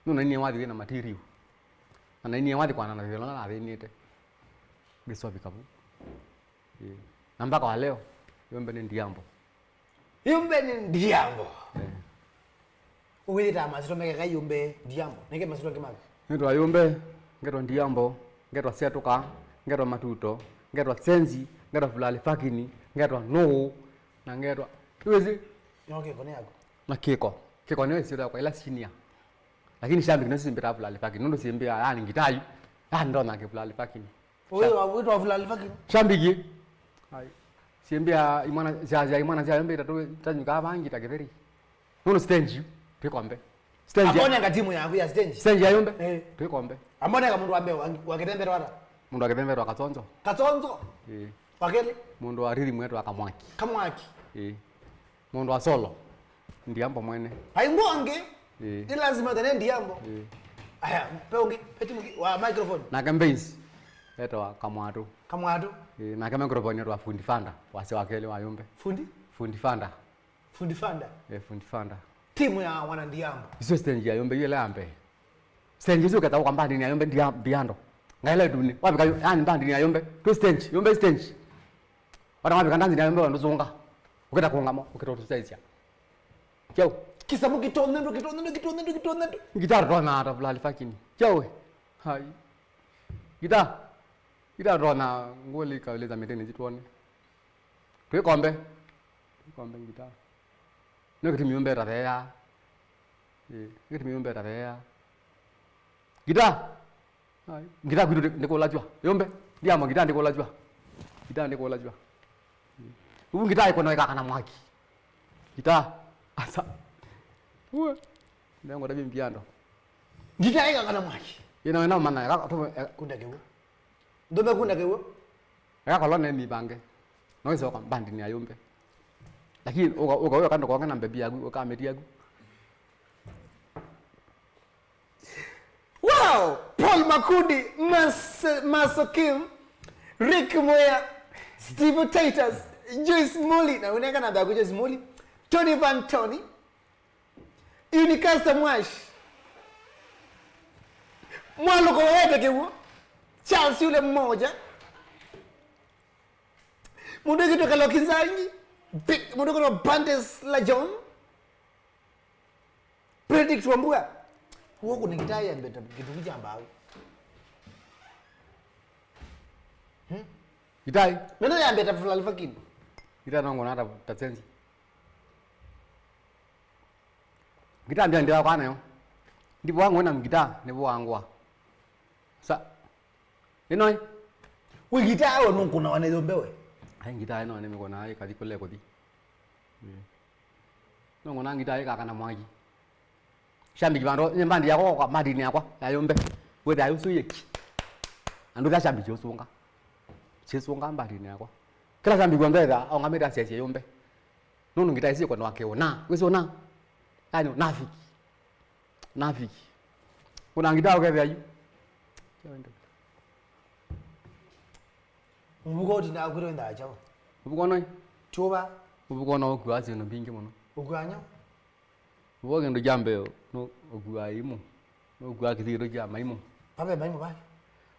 Nuna ni wadi na material. Na ni wadi kwa na vile na nite. Biswa bikabu. Na mpaka wa leo Yumbe ni ndiambo. Yumbe ni ndiambo. Uwita masito meka Yumbe ndiambo. Nike masito kemaga. Ngetwa Yumbe, ngetwa ndiambo, ngetwa setuka, ngetwa matuto, ngetwa senzi, ngetwa fulali fakini, ngetwa no, na ngetwa tuwezi Okay, kone yako. na kiko. Kiko niwe sio kwa ila senior. Lakini shambi kino simbira fulali fakini. Ndo simbia yani ngitayu. Ndo na fulali fakini. Wewe wito fulali fakini. Shambi gi. Hai. Simbia imana jaja imana jaja Yumbe tatu tanyuka bangi takeveri. Ndo stage tukombe. Stage. Amone ngatimu yangu ya stage. Stage ya Yumbe? Tukombe. Amone ka mundu ambe wakitembera wata. Mundu akitembera akatonzo. Katonzo. Wakele? Mundu ariri mwetu akamwaki. Kamwaki. Mundu wa solo. Ndiambo mwene. Haingonge. Ni lazima tena ndiambo. Aya, peonge, petimuki wa microphone. Na campaigns. Eto wa kamwatu. Kamwatu. Na kama microphone wa fundi fanda. Wase wakele wa Yumbe. Fundi? Fundi fanda. Fundi fanda. Fundi fanda. Timu ya wana ndiambo. Iso stage ya Yumbe yele ambe. Stage iso kata kwa mbandi ni ya Yumbe Biado. Ngaila duni. Wapi ka yani mbandi ni ya Yumbe. To stage, Yumbe stage. Wata wapi kandanzi ni ya Yumbe wanozunga. Ukita kuungamo, ukita utusaidia. Chao. Kisa mukitonendo. Gitar rona ata fulali fakini. Chao. Hai. Gitar rona ngoli kauleza meteni zituone. Tuikombe gitar. Nokiti Yumbe tareya. Nokiti Yumbe tareya. Gitar. Hai. Gitar kudu ndikolajwa. Yumbe. Ndiamo gitar ndikolajwa. Ubu gitar iko na kana mwaki. Gitar. Asa. Uwe. Ndengo dabi Biado. Gitar ika kana mwaki. Ina mana ka to Kunda kewo. Ndombe kunda kewo. Ka kolone mi bange. Noiso kwa bandi ni ya Yumbe. Lakini uka kando kwa ngana mbebi yagu uka ameti yagu. Wow! Paul Makudi, Masokim, Rick Moya, Steve Titus, Joyce Molly, na uneka na bagu Joyce Molly, Tony Van Tony, Unicasta Mwash, Mwaluko webe kewo, Charles yule mmoja, mundu kutoka Lokinzangi, mundu kutoka Bandes la John, Predict Wambua. Huo kuna gitaa ya mbeta kitu kijamba au. Gitai. Meno ya mbeta fulani fakini. Gitai nongo na tatsenzi. Gitai ndio kwa nayo. Ndipo wangu na gitai ndipo wangu. Sa. Enoi. We gitaa au nungu na wanezombewe. Hai gitai no nime kona ai kadi kole kodi. Nongo na gitai ka kana mwagi. Shambi kibando nyembandi yako kwa madini yako ya Yumbe. Wewe ayo suyeki. Ando ka shambi josunga. Chesunga madini yako. Kila shambi gwambeza au ngamira sese Yumbe. Nunu ngitaisi kwa wake ona. Wewe ona. Yani nafiki. Kuna ngitao kwa vya yu. Umugo dina akuro nda acho. Ubuko noi. Choba. Ubuko no kwa zino bingi muno. Uganya. Ubuko ndo jambe no ogua imu. No ogua kithiro jama imu. Pabe maimu ba.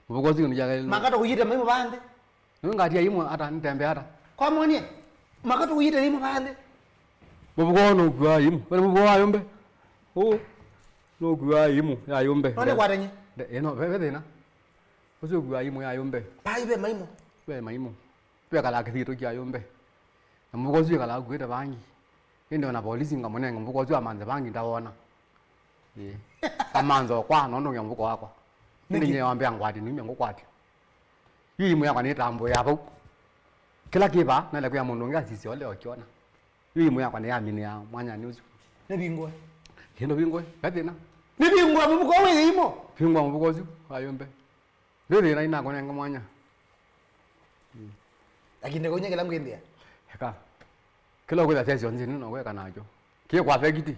Ubuko zino jaga. Makato kuyita maimu bande. Ngati ya imu ata ntembe ata. Kwa moni. Makato kuyita maimu bande. Ubuko no ogua imu. Wale ubuko wa Yumbe. Oh. No ogua imu ya Yumbe. None kwa tenye. No bebe na. Uzo ogua imu ya Yumbe. Pabe maimu. Be maimu. Be kala kithiro ya Yumbe. Ubuko zio kala kuita bangi. Ndio na polisi ngamonenga mvuko zio amanze bangi ndaona. Amanzo kwa nono ya mvuko wako. Ninye wambia ngwadi ninye ngokwati. Yii mu yakwa ni tambo yapo. Kila kiba na le ya mundu ngasisi ole okiona. Yii mu yakwa ni yamini ya mwanya news. Ne bingwe. Hendo bingwe kathina. Ne bingwe mvuko wewe imo. Bingwe mvuko zio ayombe. Ndio ina ina kone mwanya. Lakini konye kila mgendia. Heka. Kila kwa tesi onzi nino kwa kanajo. Kie kwa vegiti.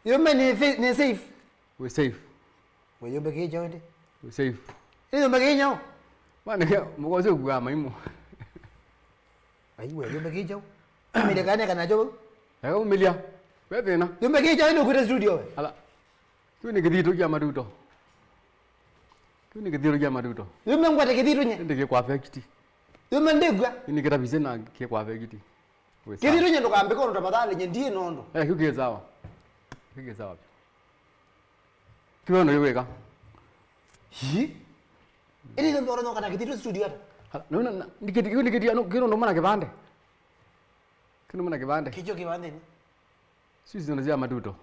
Yumbe ni safe. We safe. We Yumbe kicho ndi. We safe. Ni Yumbe kinyo. Bana ke mvuko zio kwa maimu. Ai we Yumbe kicho. Mimi kana kana jo. Eo milia. Kathina. Yumbe kicho ni kwa studio. Ala. Tu ni kidito ya maduto. Tu ni kidito ya maduto. Yumbe ngwate kidito nye. Ndike kwa vegiti. Yumbe ndegwa. Ini kita bisa na ke kwa vegiti. Kiri nyendo kambe kono tafadhali nyendie nondo. Kige sawa. Kige sawa. Kibono yeweka. Hi? Ini ndo ndo kana kititu studio hata. No ndikiti ano kino ndo mana kibande. Kino mana kibande. Kicho kibande ni. Sisi ndo zia maduto.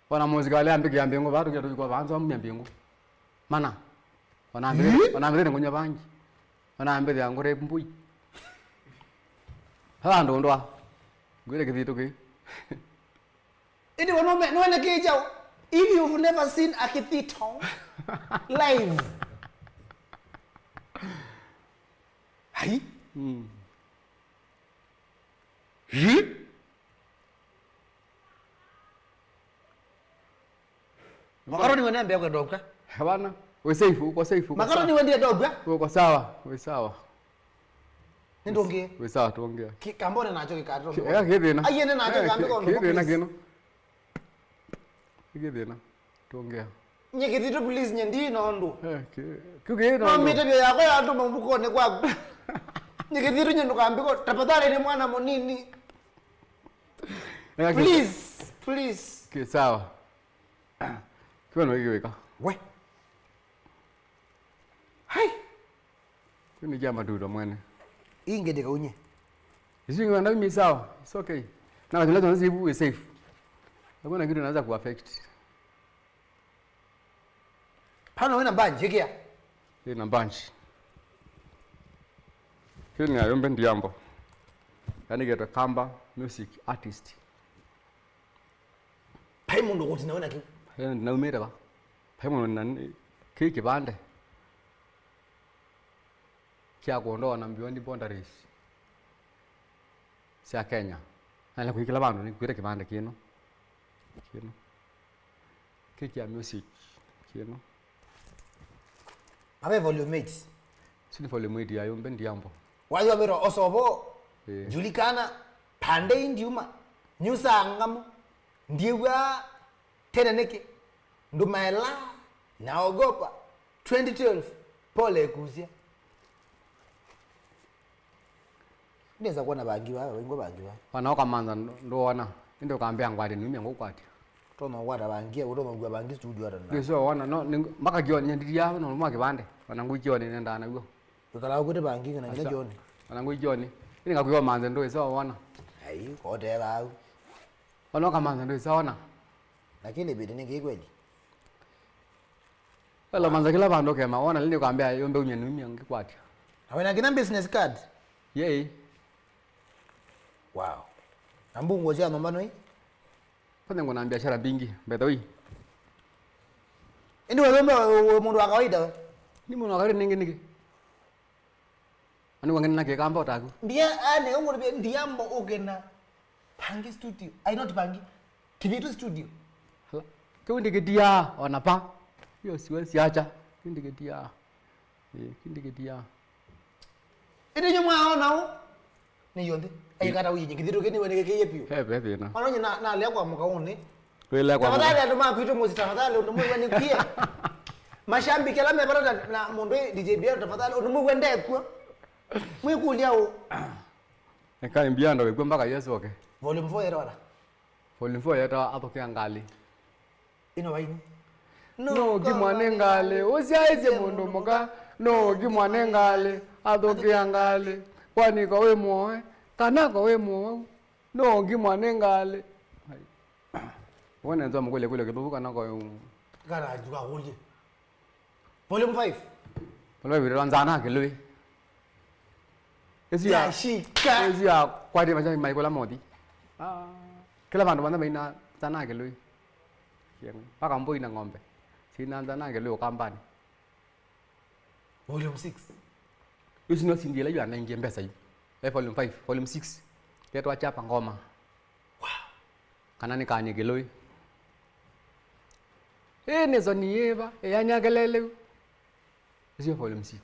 Wana muzika wale ambike ambingo bado kya tukwa banzo amu ambingo. Mana. Wana ambire ngonya bangi. Wana ambire angore mbui. Hala ndo ndwa. Gwele kivitu ki. Ini wano kija. If you've never seen a kithito live. Hai? Hi? Makaroni wanaambia kwa doka? Hapana. We safe, uko safe. Makaroni wende doka? Uko sawa, we sawa. Ndonge. We sawa tuongea. Kambone nacho kikatro. Kidena. Ayene nacho kambe kono. Kidena kino. Kidena. Tuongea. Nyekitito please nyendi nondo. Kuge nondo. Mami tabia yako ya ndo mbukone kwako. Nyekitito nyendo kambe ko tafadhali ni mwana monini. Please. Okay, sawa. Kibono yiweka. We. Hai. Kuni jama dudo mwene. Ingedeka unye. Isi ngwana mimi sawa. It's okay. Na watu lazima zibu we safe. Hakuna kitu inaanza kuaffect. Hana wena banji kia. Hii na banji. Hii ni Yumbe Ndiambo. Yani get a Kamba music artist. Pai mundu kuti na wena ki. Na umira ba. Pai mundu nan kiki bande. Kia kuondoa na beyond boundaries. Sia Kenya. Ala kuikila bandu ni kuira kibande kino. Kino. Kiki ya music kino. Abe volume 8. Sini volume 8 ya Yumbe Ndiambo. Wayo bero osobo. Julikana pande indiuma. Nyusa ngamo. Ndiwa tena neke. Ndumaela naogopa 2012 pole kuzia. Neza kuona bangi ba wengo bangi ba. Wana okamanza ndona ndo kaambia ngwadi nimya ngokwati. Tono wada bangi udoma gwa bangi studio ara na. Ngeso wana no maka gioni nyandiria no mwa kibande. Wana nguigioni nenda na go. Tukala kuti bangi na ngina joni. Wana nguigioni. Ini ngakwiwa manze ndo iso wana. Ai kote ba. Wana okamanza ndo iso wana. Lakini bidi ningi kweli. Wala manza kila bando kema wana lini kaambia Yumbe unye nimya ngikwati. Hawena kina business card. Yey. Wow. Ambungo zia nombano hii? Kwanza ngona biashara bingi, bedoi. Ndi wewe mundu wa kawaida? Ni mundu wa kawaida ningi. Ani wangeni na kamba otaku. Ndia ane ngoro Ndiambo ogena pangi studio. I not pangi. Kibitu studio. Hala. Kundi kedia ona pa. Yo siwezi acha. Kundi kedia. Kundi kedia. Ide nyuma ona ni yonde. Ai kata uyi ngidiro keni wene keke yepio. Hebe na. Ono na le kwa mukaone. Kwela kwa. Tafadhali ndo mapito mozi tafadhali ndo mwe wene pia. Mashambi kala me barata na mondo DJ Biado tafadhali ndo mwe wende kwa. Mwe kulia o. Eka Biado we mpaka Yesu okay. Volume 4 era wala. Volume 4 yata atokea ngali. Ino waini. No gimwane ngale osiaize mundu muka no gimwane ngale atokea ngale kwani kwa we moe kana kwa we moe no gimwane ngale wana nzo mukule kule kibubu kana kwa Kana juga hulje. Volume 5. Volume vile nzana kelwe Ya shika. Ezia kwa de macha mai kola modi kila bandu banda baina zana kelwe yang paka mboi na ngombe sina nzana kelwe kampani. Volume 6. Yusi no sindile yu anaingia mbesa yu. Volume 5, volume 6. Keto achapa ngoma. Wow. Kana ni kanye geloi. Nezo nieva, yanyagelele. Is volume 6.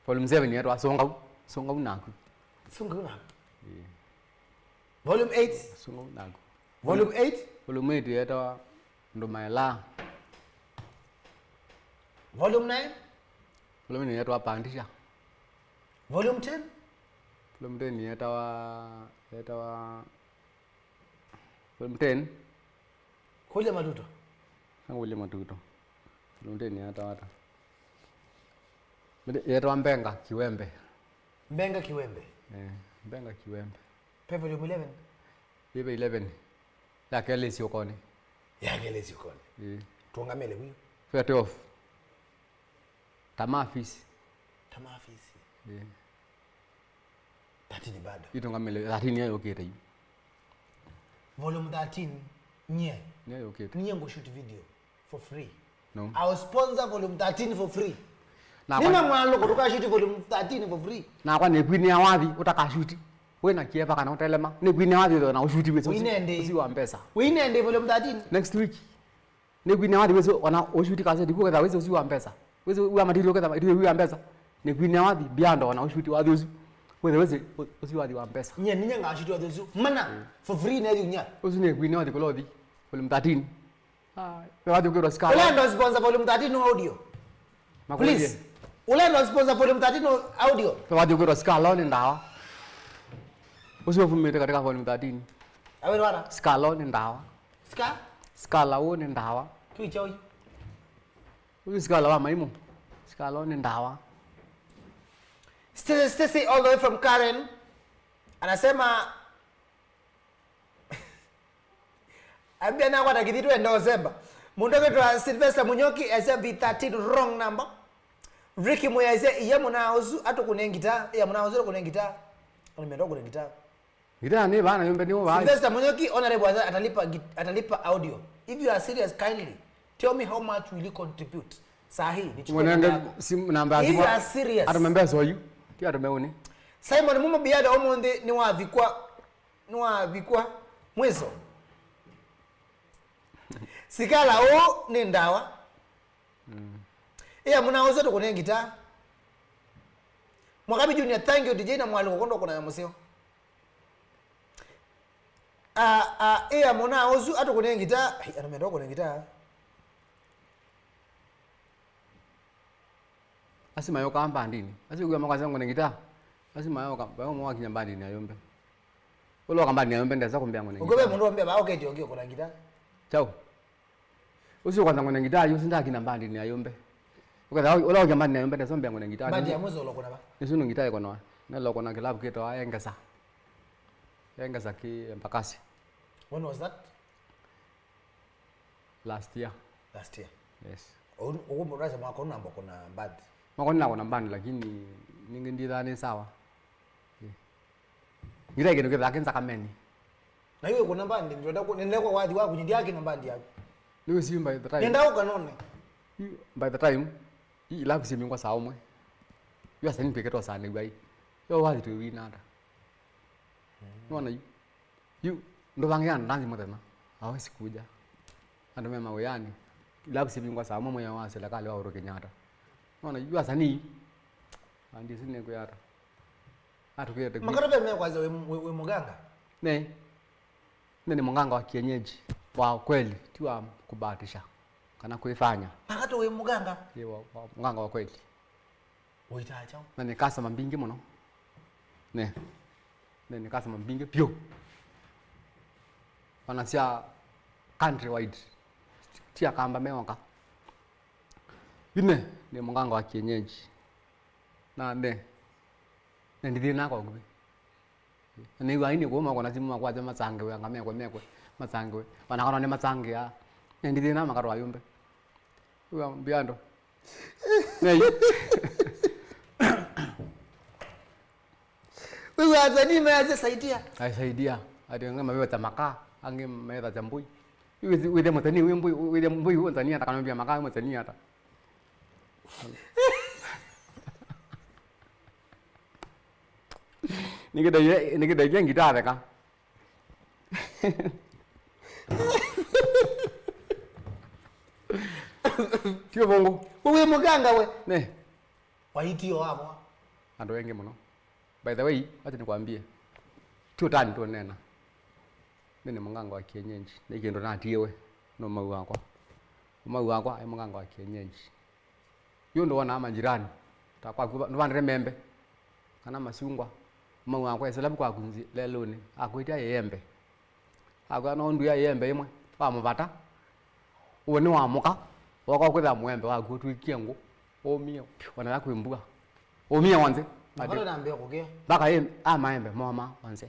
Volume 7 yeto songa unaku. Songa unaku. Volume 8. Songa unaku. Volume 8. Volume 8 yeto ndumaela. Volume 9. Volume 9 yeto apandisha. Volume 10. Fulumteni yetawa Fulumteni Kule matuto. Ule matuto. Fulumteni yetawa yetawa Mbenga Kiwembe. Mbenga Kiwembe. Mbenga Kiwembe. Pe volume 11. Bibe 11. Ya kele si okoni. Ya kele si okoni. Tuangamele huyo. Fete off. Tamafisi. Tamafisi. Tatini bado. Itongamele 13 yayo kete yu. Volume 13 nye. Yayo kete. Nye ngo shoot video for free. No. I will sponsor volume 13 for free. Na nina mwalo kutoka shoot volume 13 for free. Na kwa nekwini ya wathi utaka shoot. Wena kieba kana utelema. Nekwini ya wathi na ushuti weso. Usi wa mpesa. Winende volume 13 next week. Nekwini ya wathi weso wana ushuti kaze dikuwa kadha weso usi wa mpesa. Weso uwa matiro kadha iwe uwa mpesa. Nekwini ya wathi Biado wana ushuti wathi usi. Weso usi wathi wa mpesa. Nye ninya nga shoot wathi usi. Mana for free na nya. Usi nekwini ya wathi kolodi volume 13. Wathi ukiro ska. Ulendo sponsor volume 13 audio. Please. Ulendo sponsor volume 13 audio. Wathi ukiro ska lo ni ndawa. Usi wafumete katika volume 13. Awe wala? Ska lo ni ndawa. Ska? Ska la wo ni ndawa. Tuichoi. Usi ska la wa maimu. Ska lo ni ndawa. Stacy all the way from Karen anasema ambia na kwata kiditu endo Zemba. Mundu wetu Sylvester Munyoki asa V13 wrong number. Ricky Moya asa iyamu na ozu atukunengita, iyamu na ozu kunengita. Nimeenda kunengita. Gita ni bana Yumbe ni wa. Sylvester Munyoki honorable atalipa audio. If you are serious kindly tell me how much will you contribute. Sahi ni chukua. Mwenenge sim namba if you are serious. Atumembe so you. Ti atumeuni. Simon Mumo Biado omonde ni wa vikwa mwezo. Sikala o ni ndawa. Iya muna ozo to kone gita. Mwakabi Junior thank you DJ na mwalimu kondo kuna museo. Iya muna ozo ato kone gita. Anamendo kone gita. Asima yo kamba ndini. Asi uya mwakaza kone gita. Asima yo kamba mwa kinyamba ndini ya Yumbe. Ulo kamba ndini ya Yumbe ndaza kumbia kone gita. Ugobe mundu ambia ba okay jogio kone gita. Chao. Usi kwanza kone gita yusinda kinamba ndini ya Yumbe. Ukatha ulo kamba ndini ya Yumbe ndaza kumbia kone gita. Bandi ya mwezo ulo kuna ba. Nisunu gita ikono. Na lo kona kilabu kito ayengesa. Yengesa ki mpakasi. When was that? Last year. Last year. Yes. Ugo muraza mwakona ambo kuna bad. Makona kuna band lakini ningindira ni sawa. Ngira kino ke lakenza kameni. Na hiyo kuna band ndio kwa wadi wako nyindi yake na band yako. Niwe si by the time. Nenda ukanone. By the time I love si mingwa sawa mwe. Yo asani peketo sana gbai. Yo wadi tu winada. Nona yu ndo bangyana nanzi motema. Hawezi kuja. Ando mema weyani. Love si mingwa sawa mwe wa serikali wa Kenyatta. Nona yu asani andi sine kuyata. Atukete. Makato pe mimi kwanza we muganga. Ni mganga wa kienyeji. Wa kweli, ti wa kubahatisha. Kana kuifanya. Makato we muganga. Ye mganga wa kweli. Oitacha. Na ni kasa mambingi muno. Ni kasa mambingi pio. Wanasia country wide. Tia kamba meonka. Yune ni mganga wa kienyeji. Na ndithina kwa gubi. Ni waini kwa mwa na simu kwa jama tsange we ngame kwa mekwe matsange wana kana ni matsange ya ndithina makaro ayumbe. Uwa Biado. Nei. Wewe azani meaje saidia. Ai saidia. Ade ngama wewe tamaka ange meza jambui. Wewe demo tani wembui wewe demo mbui wewe tani ata kanambia maka wewe tani ata. Nigga yengi dada ka. Tio bongo. Wewe muganga we. Ne. Waitio hapo. Ando wengi muno. By the way, acha nikwambie. Tio tani to nena. Nene munganga wa kienyeji. Nikendo na tiewe no mau wako. Mau wako ai munganga wa kienyeji. Yo ndo wana majirani. Takwa ndo vandre membe. Kana masungwa. Mwa kwa sababu kwa kunzi lelo ni akuitia yembe. Akwa no ndu ya yembe imwe wa mubata. Uone wa muka. Wako kwetha mwembe wa gutwikia ngo. Omio. Wana kuimbuga. Omia wanze. Makato naambia kukia. Baka yembe maembe moma wanze.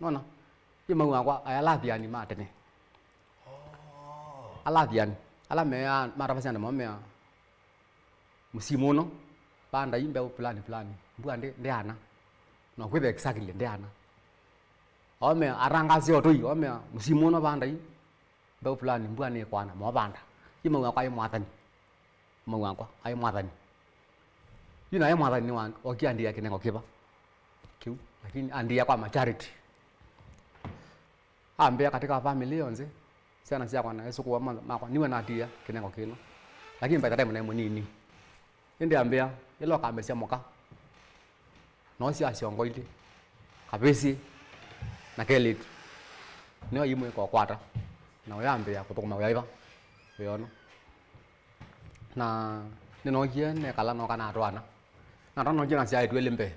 Nona. Yema wakwa ayalathiani matene. Alathiani. Ala mea marafasiana momea. Musimu no panda imbe fulani fulani. Mbua ndeana. No kwetha exactly ndeana. Ome arangasi otoi ome musimu no panda yi. Mbeu fulani mbua ni kwana mo panda. Yema wakwa ai mwathani. Mo wakwa ai mwathani. Yuna ai mwathani ni wan okiandia kinengo kiba. Kiu lakini andia kwa majority. Ambia katika family yonze. Sana sia kwa na Yesu kwa makwa niwe natia kinengo kino. Lakini by the time na munini. Inde ambia ilo kamesia moka. No sia siongoili. Kabisi na kelit. Nio yimwe kwa kwata. Na oyambia kutokuma oyaiba. Weono. Na ninogie ne kala no kana atwana. Na tono jina sia itwelembe.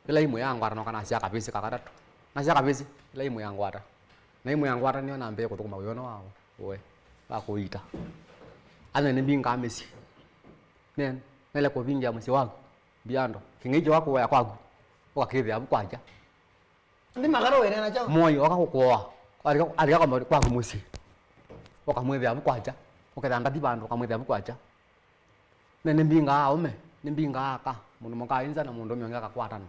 Ila yimwe yangu ara no kana sia kabisi kakatatu. Na sia kabisi ila yimwe yangu ara. Na yimwe yangu ara nio nambe kutokuma weono wao. We bakuita. Ana ni binga amesi. Nen nele ko vinja msi wangu. Biado. Kingeje wako wa kwagu. Wakire abu kwaja. Ndi Makato wene na chao. Moyo wakakukoa. Alika kwa kwagu musi. Wakamwethe abu kwaja. Ukethanga dibando kamwethe abu kwaja. Nene mbinga aume. Ni mbinga aka. Mundu mokainza na mundu myonga akakwatana.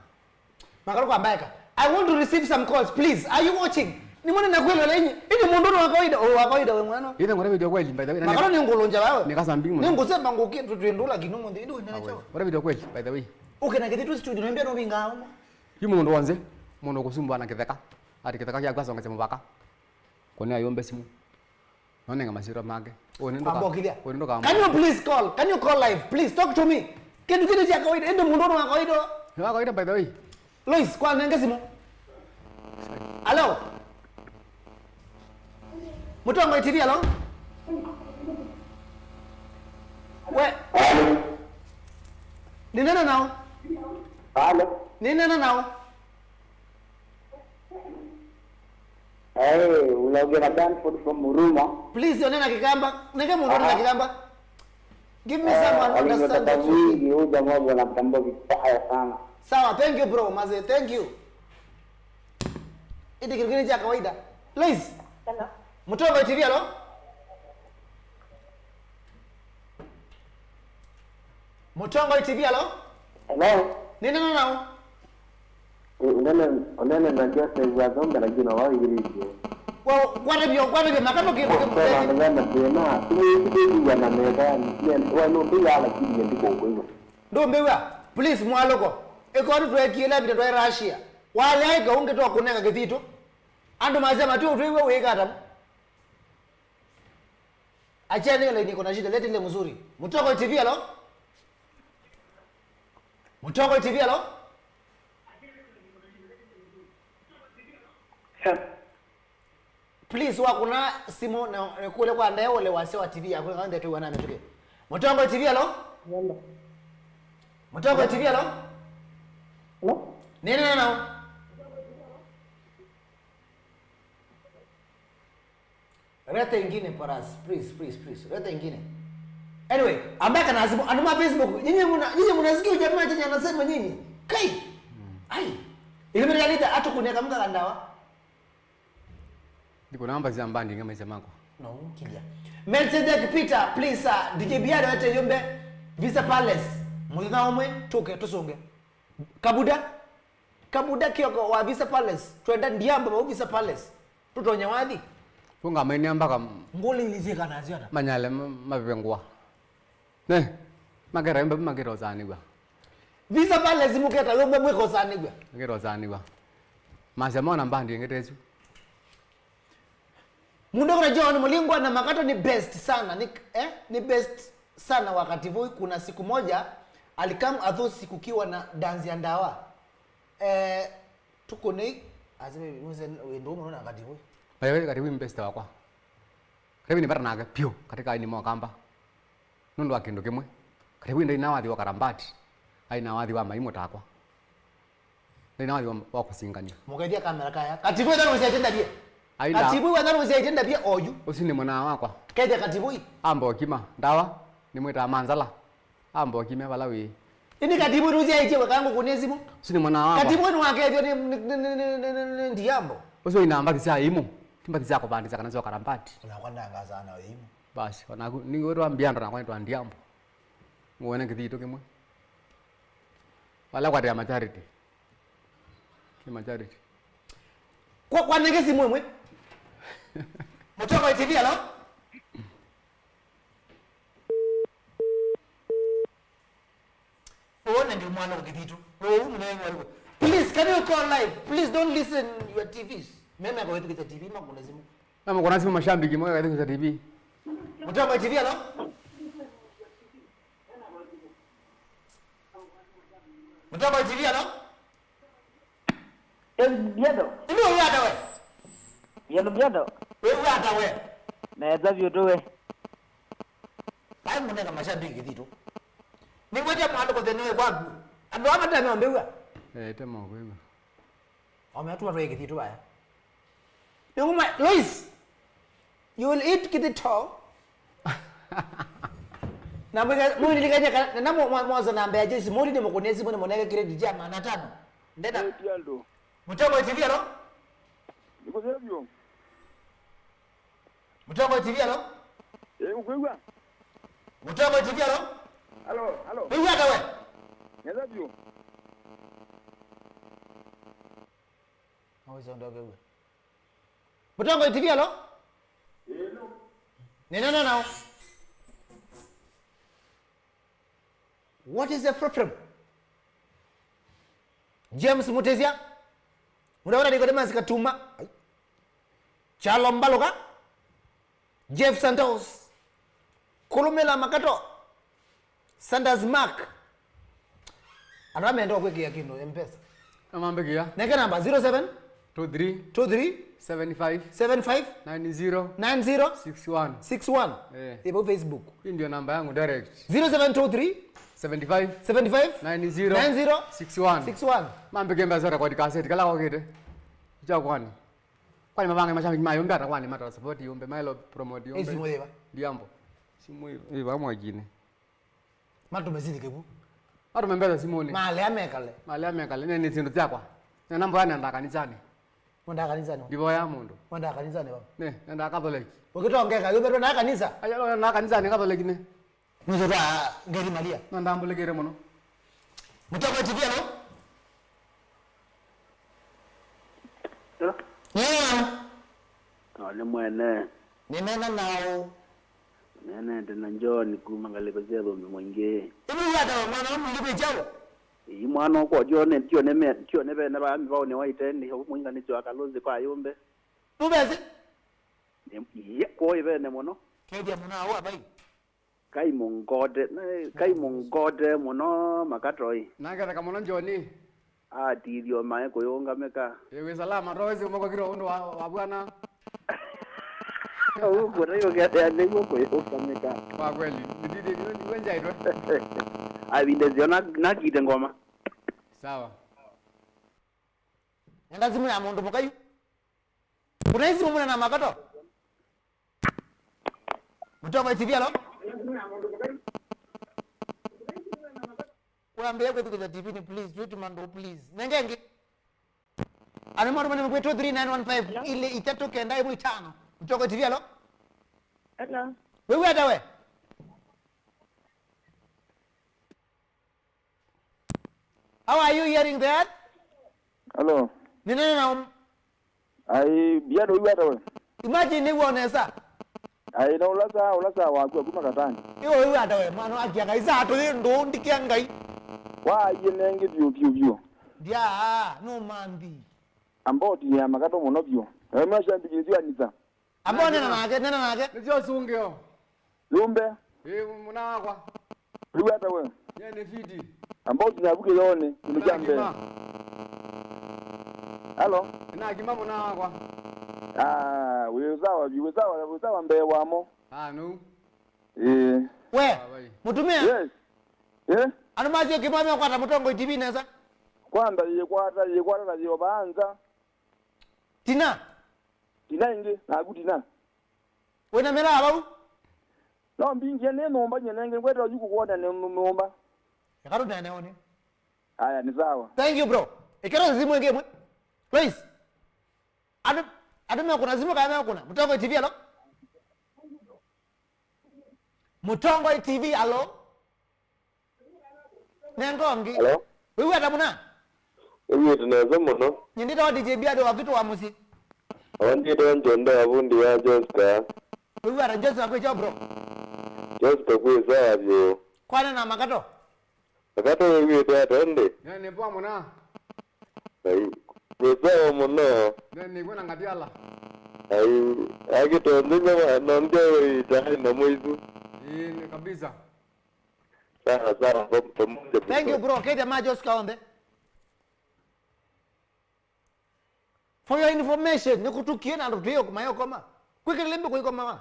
Makato kwa mbeka. I want to receive some calls please. Are you watching? Ni mwana na kwelo lenye. Ini mundu wa kawaida wa kawaida we mwana. Ile ngore video kweli by the way. Makato ni ngolonja wewe. Nikasa mbingu. Ni ngosema ngoki tutendula kinumo ndi ndo nene chao. Ngore video kweli by the way. Ukena kitu studio niambia no binga au. Yumu mundu wanze. Mundu kusumbwa na kitheka. Ati kitheka kya kwasa ngase mubaka. Kone ayombe simu. None ngamasira mage. Can you please call? Can you call live? Please talk to me. Kitu kitu cha kawaida. Ndio mundu wa kawaida. Ni wa kawaida by the way. Lois, kwa nenge simu. Hello. Mutongo TV hello? We. Ni nani nao? Hello. Ni nani nao? Hey, unaongea na Danford from Muruma. Please yonena kikamba. Nenge mundu na kikamba. Give me someone understand that. Huyu jamaa bwana mtambo vibaya sana. Sawa, thank you bro, maze, thank you. Idi kirikini cha kawaida. Lois. Hello. Mutongo TV hello? Mutongo TV hello? Hello. Nini nao? Unene na just za zomba na jina wao hivi. Well, what have you Makato Kwa na tena, hivi yana medani. Ni wano bila ala kidi ndiko huko. Ndo mbewa, please mwaloko. Eko ndo tuekile bita twa Russia. Wale ga unge to kunenga kitito. Ando mazema tu tuiwe weka tamu. Achane ile niko na shida, lete ile mzuri. Mutongo TV hello? Mutongo TV hello? Please wakuna simu na kule kwa ndaye wale wase wa TV yako ngande tu wana metuke. Mutongo TV hello? Mutongo TV hello? No? Nini nao? Reta ingine for us, please. Reta ingine. Anyway, ambaka na simu anuma Facebook. Nyinyi mnasikia jamaa chenye anasema nyinyi. Kai. Ai. Ile mbele ya hata kuneka mga kandawa. Ndiko namba za mbandi ngama semako. No, kilia. Mercedes Peter, please DJ Biado ate Yumbe Visa Palace. Mwina omwe toke tusonge. Kabuda kioko wa Visa Palace. Twenda ndiamba wa Visa Palace. Tutonya wadhi. Funga maini ambaka ngoli ilizika na ziada. Manyale mabengwa. Ne. Magera mbe magero zani gwa. Visa Palace muketa lombe mweko zani gwa. Magero zani gwa. Masema na mbandi ngetezu. Mundo kuna John Mulingwa na Makato ni best sana. Ni best sana wakati huu. Kuna siku moja alikam adhusi kukiwa na danzi ya ndawa. Tuko ni azime ndo unaona wakati huu. Bayo kati huu best wakwa. Kati ni bara naga pio katika ini mwa kamba. Nundu akindo kimwe. Kati huu ndio inawadhi wa karambati. Aina wadhi wa maimo takwa. Nina wa kusingania. Mugedia kamera kaya. Katibu ndo usiatenda bia. Aida. Katibu ndo usiatenda bia oyu. Usini mwana wakwa. Keje katibu. Ambo kima ndawa ni mwita manzala. Ambo kime bala we. Ini katibu ndo usiaitje kangu kunesimu. Usini mwana wakwa. Katibu ndo wakejo ni ndiambo. Uso inamba kisa imu. Timba kisa kubandisa kana zo karambati. Unakwenda ngazana we imu. Basi wana ni wero mbiando na kwenda ndiambo. Muone kithito kimwe. Wala kwa ya majority. Majority. Kwa nenge si mwe. Mtoka TV alo? Uone ndio mwana ukititu. Please can you call live? Please don't listen your TVs. Mema kwa wetu TV makuna simu. Kama kuna simu mashambiki moja katika TV. Mtoka TV alo? Mtoka TV alo? Biado. Ndio uada we. Biado. Wewe uada we. Naweza vyote we. Hai mune kama shabiki kitu. Ni ngoja mwana kwa tena kwa. Ando ama tena ambewa. Tema wewe. Ame atu atu kitu baya. Yuma Lois. You will eat kitu. Na mwili likaje na mwanzo na ambaye jinsi mwili ni mkonezi mwone mwanake credit jama na 5. Ndenda. Biado. Mtoka TV alo? Niko sio. Mtoka TV alo? Ukwewa. Mtoka TV alo? Halo. Wewe hata wewe. Naweza vyo. Hawezi ondoka wewe. Mtoka TV alo? No. What is the problem? James Mutezia? Unaona Nicodemus Katuma? Charlo Mbaloga? Jeff Santos? Kulumela Makato? Sanders Mark? Aname ndo kweki ya kindo M-Pesa. Amambeki ya. Neka namba 07 23 75 75 90 90 61. 61. Ipo Facebook. Hii ndio namba yangu direct. 0723 75 75 90 90 61. 61. Mambeki mbazara kwa kaseti kala wakete. Cha kwani. Kwani mabanga mashambiki mayo mbata kwani mata support Yumbe mailo promote Yumbe. Ezi mweba. Ndiambo. Simu hiyo. Iba mwagine. Matu mezidi kebu. Aro membeza simoni. Male amekale. Mali amekale nene zindu zakwa. Na namba yana ndaka kanisani. Wanda kanisani. Ndibo ya mundu. Wanda kanisani baba. Ne, nenda Catholic. Ukitongeka Yumbe na kanisa. Ayalo na kanisani Catholic ne. Nuzura ngeri Maria. Nanda ambulegere mono. Mutaka TV alo? Hello. Yeah. Ole mwene. Ninena nao. Nene tena njoo nikumangale bezia ndo mwingi. Ibu wada mwana mlibe jawo. Iyi mwana ko jone tio ne bene ba mi baone waitendi ho mwinga ni tio akaloze kwa Yumbe. Ubeze. Ye ko ibene mono. Kedia mwana wa bai. Kai mungode mono makatoi. Nanga kama mono njoni. Dirio mae ko yonga meka. Ewe salama rozi umoko kiro undo wa bwana. Uko rayo gete ndengo ko yonga meka. Kwa kweli. Ndidi wenja ito. Abinde ziona nakite ngoma. Sawa. Nenda simu ya mundu mukayu. Kuna hizi mumuna na Makato. Mutaka TV alo? Kuambia kwetu kwa TV ni please, wetu mando please. Nengenge. Anamaro mwana mkwetu 3915 ile itatu kenda ibu itano. Mutaka TV alo? Hello. Wewe hata we. How are you hearing that? Hello. Nina na Ai Biado wewe. imagine ni uonesa. Ai na ulasa wa kwa kuma katani. Wewe hata we mwana akianga isa to ndo ndikianga. Wa yenenge vyo. Dia no mandi. Amboti ya Makato mono vyo. Ema shambikizwa nisa. Ambao nena nake. Ndio sungio. Yumbe. Muna wakwa. Wewe hata wewe. Yene fiti. Amboti na buke yone nimjambe. Hello. Na kima muna wakwa. Wewe sawa mbe wamo. Nu. We. Mutumia. Yes. Anamaje kimamia kwa mutongo TV nesa. Kwanda yekwata la yobanza. Tina. Tina inge na gutina. Wena mera ababu? No mbingi ne nomba nyenenge kweta yuko kuona ne nomba. Yakaro dane one. Aya ni sawa. Thank you bro. Ikero zimu ngeme. Please. Adu kuna zimu kama kuna. Mutongo TV alo? Mutongo TV alo? Nengongi. Hello? Wewe adamuna? Ewe tunaza muno. Nyindita wa DJ Biado wa kitu wa musi. Awandi ndo njonda abundi ya Joska. Wewe ara Joska kwa cho bro. Joska kuisa avyo. Kwana na Makato? Makato wewe ndo atonde. Ne po mona. Ai. Kuisa muno. Ne gwana ngadiala. Ai, agito ndinga nonde ita na moizu. Ni kabisa. Sawa pamoja. Thank you bro. Kete ma Joska onde. For your information, nikutukie na ndoto kumayo koma. Kwa Kililimbi kwa koma.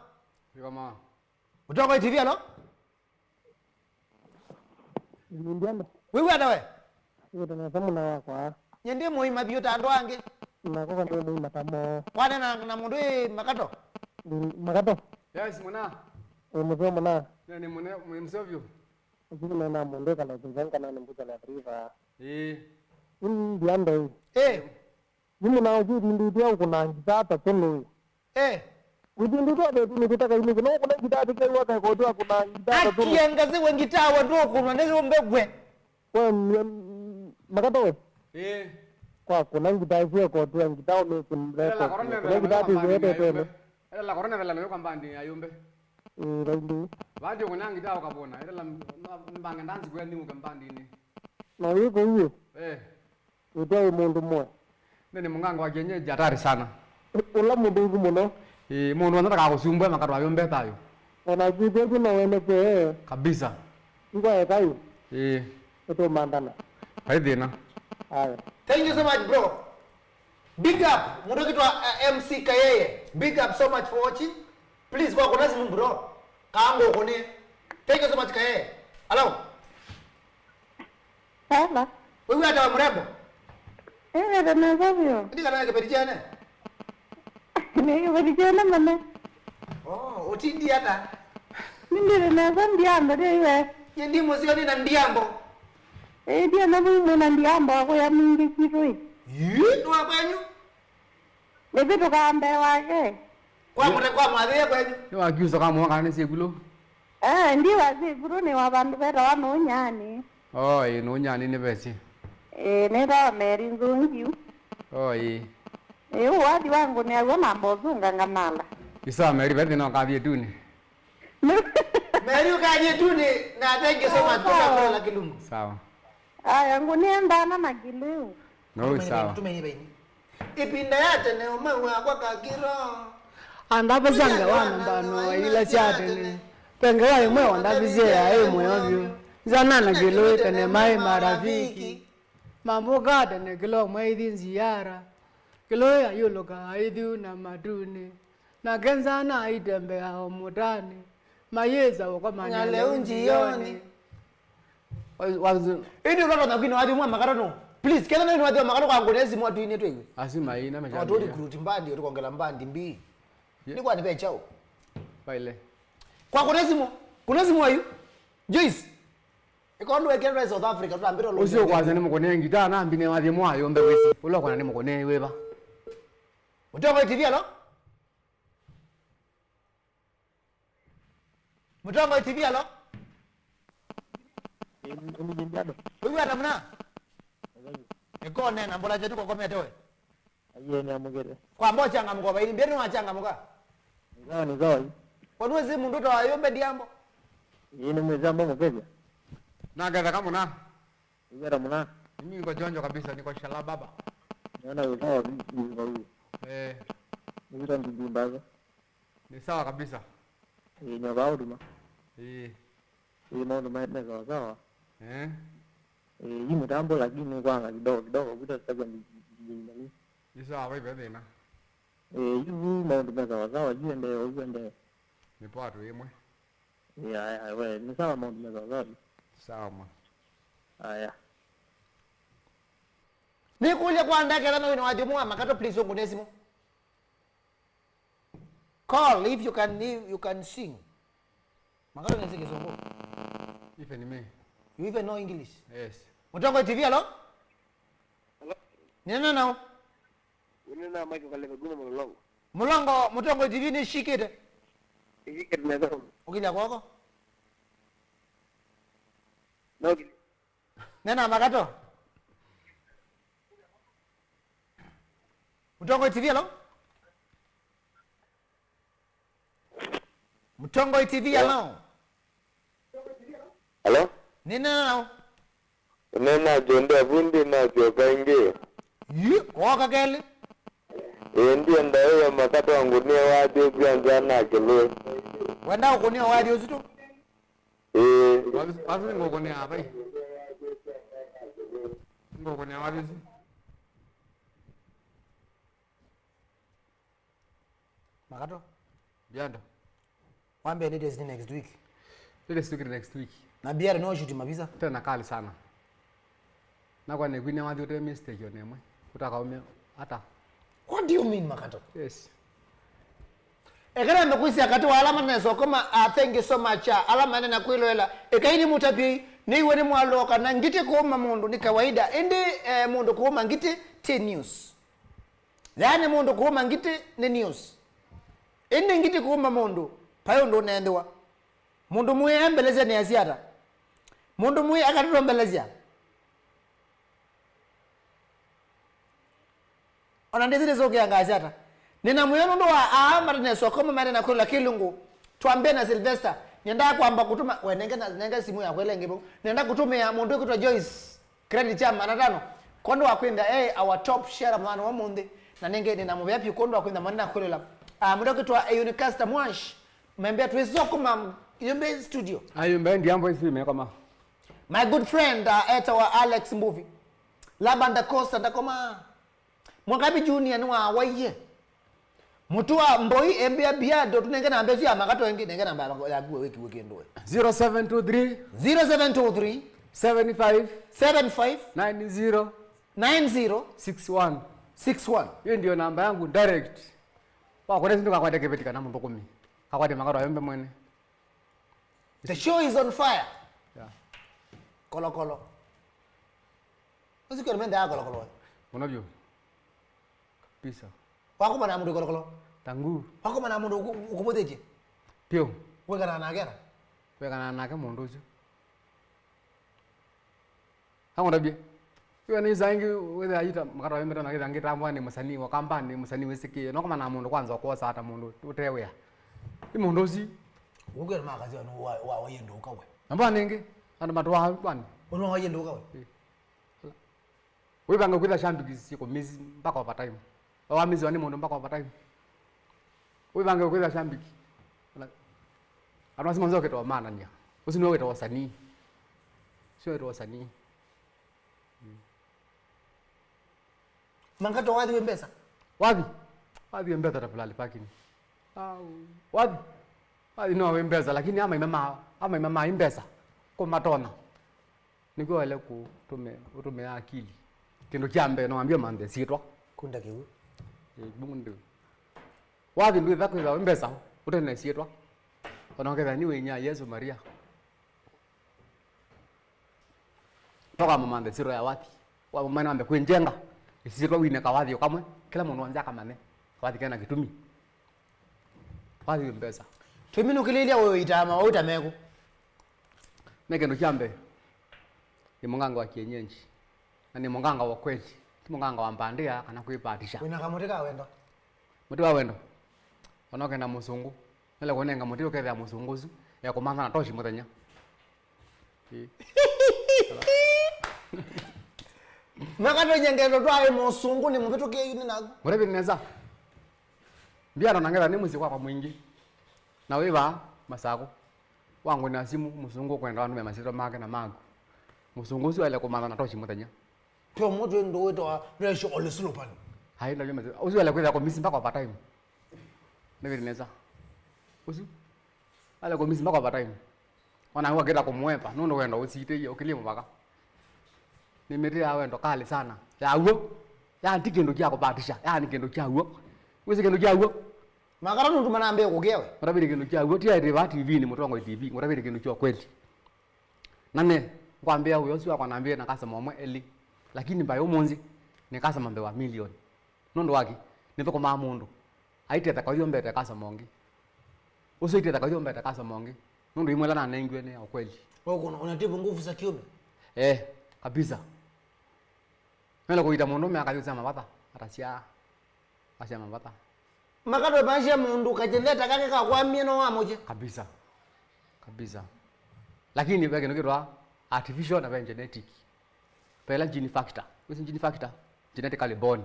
Kama. Mutongo TV alo? Ndiamba. Wewe adawe? Wewe tunaza muna wako. Nyende muhima biota ando ange. Nakoka ndio muhima tamo. Kwana na mundu Makato? Makato. Yes mona. Mzee muna. Ne mona msovyo. Ukina na mundu kala kuzanga na mbuza na driver. Ndiamba. Mimi na ujui ndio kuna ngitata tenu. Ujindu kwa ni kitaka ile kuna kuna ngitata kwa kwa kwa kwa kuna ngitata tenu. Akiangazi wengita wa ndo kuna ndio mbegwe. Kwa Makato. Kwa kuna ngitata kwa kwa ngitata ni kuna ngitata yote tenu. La corona vela no kambandi ya Yumbe. Ndio. Baje kuna ngitata ukabona. Ila mbanga ndanzi kwa ni kambandi ni. Na yuko hiyo. Utoe mundu mmoja. Nene munganga wa kienyeji hatari sana. Ula mundu muno. Mundu anataka kusumbua Makato wa Yumbe tayo. Unajibu kuna wene ke. Kabisa. Ngo tayo. Ito mandana. Haidina. Haya. Thank you so much bro. Big up. Mundu kitwa MC Kayeye. Big up so much for watching. Please kwa kuna zimu bro. Kaango kone. Thank you so much Kayeye. Hello. Hello. Wewe adawa mrembo? Tunaza vyo. Ndi kana kepetichane? Kepetichane mana. Utindi hata. Mimi tunaza ndiambo dewe. Yendi mosio ni na ndiambo. Dia na mimi na ndiambo kwa ya mingi kitu. Nwa kwenyu? Bebe tukaambe wake. Kwa mure kwa mwadhe kwenyu? Ni wakiusa kama wakane sikulo. Ndi wazi guru ni wabandu beta wano nyani. No nyani ni besi. Nenda meri nzungi. Wadi wangu ni alwa mambo zunga ngamala. Isa meri beti no kabie tuni. Meri ukaje tuni na thank you so much kwa la Kilungu. Sawa. Aya ngunienda na Kilungu. No sawa. Tumeni baini. Ipinda yate ne umawa kwa kakiro. Anda zanga wana mbano ila chate ne. Penge wa mwe wanda bizea mwe ovyo. Zanana gelo tene mai marafiki. Mambo gada ne gelo mwe idin ziara. Gelo ya yoloka aidu na madune. Na genza na idembe hao mudani. Mayeza wako Manyale unjioni. Wazu. Ini roho na kwino wadi mwa Makato no. Please kena nini wadi Makato kwa ngolezi mwa tu ine twewe. Asima ina meja. Watu recruit mbandi uri kongela mbandi mbi. Ni kwa nipe chao. Baile. Kwa kunezi mwa yu. Joyce. Ikondo ekera South Africa tutambira lo. Usio kwaza ni mukone ngita na mbine wadi mwa Yumbe wesi. Ulo kwa ni mukone weba. Mutongo TV alo? Mutongo TV alo? Wewe atamna? Ikone na mbola jetu kwa komete we. Ayene amugere. Kwa mbocha ngamuko baini mbeni wachanga muka. Ni zoi. Kwa nuwe zimu ndoto wa Yumbe diambo. Yene mwezambo mugere. Na gaza kama na. Igera muna. Mimi niko jonjo kabisa niko shala baba. Naona usawa hivi. Ndio ndimbaza. Ni sawa kabisa. Ni bauduma. Ni ndo maana sawa. Hii mtambo lakini kwanga kidogo kutasaka ni. Ni sawa wewe tena. Hivi ndo sawa uende. Ni poa tu yemwe. Wewe ni sawa ndo sawa. Sawa ma. Haya. Nikuja kwa ndake na wino wajomu Makato please ongunesimu. Call if you can sing. Makato nesi kizungu. Even me. You even know English? Yes. Mutongo TV hello? Hello? Nina nao? Unena maiki kaleka gume mulongo. Mulongo Mutongo TV ni shikite. Ikike tumezo. Ukilya kwako? Nogi. Nena Makato? Mutongo TV hello? Mutongo TV hello? Hello? Nina nao? Unena jonde abundi na kyoka ingi. Waka keli? Ndiye ndayo Makato wangu ni wadi byanza na kelo. Wenda ukunia wadi uzito? Wapi ngoko ni hapa? Ngoko ni wapi? Makato? Biado. Wambia leaders ni next week. Let's do it next week. Na biara no shoot mabisa. Tena kali sana. Na kwa ne kwini wadi ute mistake yo nemwe. Kutaka ume hata. What do you mean Makato? Yes. Ekana mekuisi akati wa alama na sokoma thank you so much alama na kuiloela ekaini mutapi ni wene mwaloka na ngiti kuuma mundu ni kawaida indi mundu kuuma ngiti ti news. Yani mundu kuuma ngiti ni news. Indi ngiti kuuma mundu payo ndo nendewa. Mundu muye embelezia ni aziara. Mundu muye akatuto mbelezia. Ona ndizile zoge anga aziara. Nina muyono ndo wa marine sokoma marine kula kilungu. Tuambie na Sylvester. Nienda kwamba kutuma nenga simu ya kwele ngebo. Nienda kutumia mundu kutwa Joyce. Credit ya manatano. Kondo wakwenda our top share mwana wa munde. Na nenge nina mubepi kondo wakwenda manana kulela. Muda kutwa Unicasta Mwash. Membea tuwezo kuma Yumbe studio. Yumbe ndi ambo isi kama. My good friend at our Alex movie. Labanda Costa ndakoma. Mwakabi Junior nwa waye. Mutua mboi embea Biado tunenge na ambezi ya Makato wengi nenge na mbaba ya guwe wiki ndoe. 0723 75 90 61. Hiyo ndio namba yangu direct. Kwa kwa ndio kakwate kebetika na mtu kumi. Kakwate Makato Yumbe mwene. The show is on fire. Yeah. Kolo. Usiku mende ya kolo. Unavyo? Pisa. Wako mana mundu kolo. Tangu. Wako mana mundu ukupoteje? Pio. Weka na nagera. Weka na nake mundu uju. Hango ndabye. Hiyo ni zangi wewe ayita Makato Yumbe na zangi tambwa ni msanii wa kampani msanii wesikie. Noko mana mundu kwanza ukosa hata mundu utewe. Ni mundu uzi. Ungera makazi wanu wa yendo ukawe. Namba ningi? Anda matwa bwana. Uno wa yendo ukawe. Wewe banga kwita shambiki siko mizi mpaka over time. Wa mizi wani mundu mpaka over time. Wewe banga kwita shambiki. Anasema nzo keto maana nia. Usiniwe keto wasanii. Sio keto wasanii. Makato wadi wembesa. Wadi wembesa tafulali pakini. Wadi no wembesa lakini ama imama imbesa kwa matona. Niko ile utume akili. Kindu kiambe no ambia mande sitwa Kunda kiwu. Bundu. Wadi ndio zako za wembesa utene sitwa. Onaongeza ni wenya Yesu Maria. Toka mamande siro ya wati. Wa mwana ambe kwenjenga. Isitwa WINAKE wadi kamwe kila muntu wanja kamane. Wadi kana kitumi. Wadi wembesa. Tuminu kililia wewe itama utameko. Neke ndo kiambe. Ni munganga wa kienyeji. Na ni munganga wa kweli. Ti munganga wa mbandia kana kuipatisha. WINAKE muteka wendo. Muteka wendo. Onoke na musungu. Nele konenga mutiro ketha musunguzu ya komanda na toshi muthenya. Makato nyengendo twae musungu ni muvito ke yuni nago. Murebi neza. Biado nangera ni muzi kwa mwingi. Na wiba masako. Wangu na simu musungu kwenda wanu masito make na magu. Musungu si wale komanda na toshi muthenya. Pio mutu ndo weto wa resho olisulu pani. Hai ndio mezi. Usi wale kwenda kwa misi mpaka over time. Nebi neza. Usi. Ale kwa misi mpaka over time. Wana huwa kenda kumwepa. Nundo kwenda usite hiyo kilimo mpaka. nimetia wendo kali sana yawo ya ndikindu kya kubatisha ya nikindu kyawo wese kindu kyawo Makato nundu manambe kugewe murabiri kindu kyawo tia riva TV ni mutongo TV murabiri kindu kyo kweli nane kwambia huyo sio akanambia na kasa momwe eli lakini mbayo munzi ni kasa mambe wa milioni nondo waki nive kwa mundu aiteta kwa Yumbe ta kasa mongi uso iteta kwa Yumbe ta kasa mongi nondo imwela na nengwe ni ukweli wewe unatibu nguvu za kiume kabisa melo kuita mundu me akaliza mabata atasia asia mabata Makato banisha mundu kajendeta kake kwa mieno wa moje kabisa lakini bage nokitwa artificial na genetic pela gene factor wisi gene factor genetically born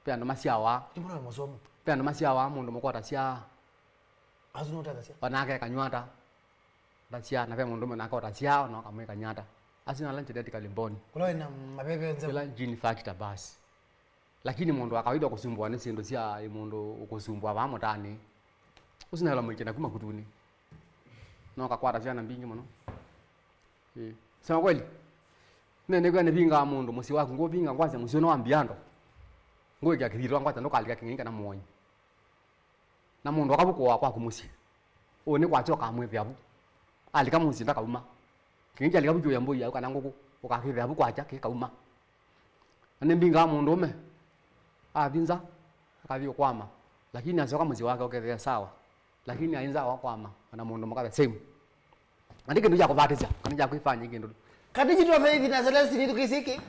pela masiawa timura mosomo pela masiawa mundu mukota sia azunota sia wanake kanywata dasia na pela mundu mukota sia na kamwe kanyata asina la genetically born kulo ina mapepe nze pela gene factor basi lakini mundu akawaida kusumbua ni sindu sia mundu ukusumbua bamutani usina la mwikena kuma kutuni no kakwata sia na mbingi muno sema kweli nene kwa nebinga mundu musi wako ngobinga kwanza musino wa Biado ngoe kya kithirwa kwanza ndokalika kinga na muonyi na mundu akabuko kwa kumusi one kwa choka amwe byabu alika musi ndakauma kinja alika bujo yambo ya kana ngoko ukakithira abu kwa chake kauma ane binga mundu ume abinza akavyo kwama lakini azoka muzi wake okethea sawa lakini ainza wa kwama ana mundu makabe same andike ndio yakubatiza kanija kuifanya kindu kadijitwa fa hivi na zelesi ni tukisiki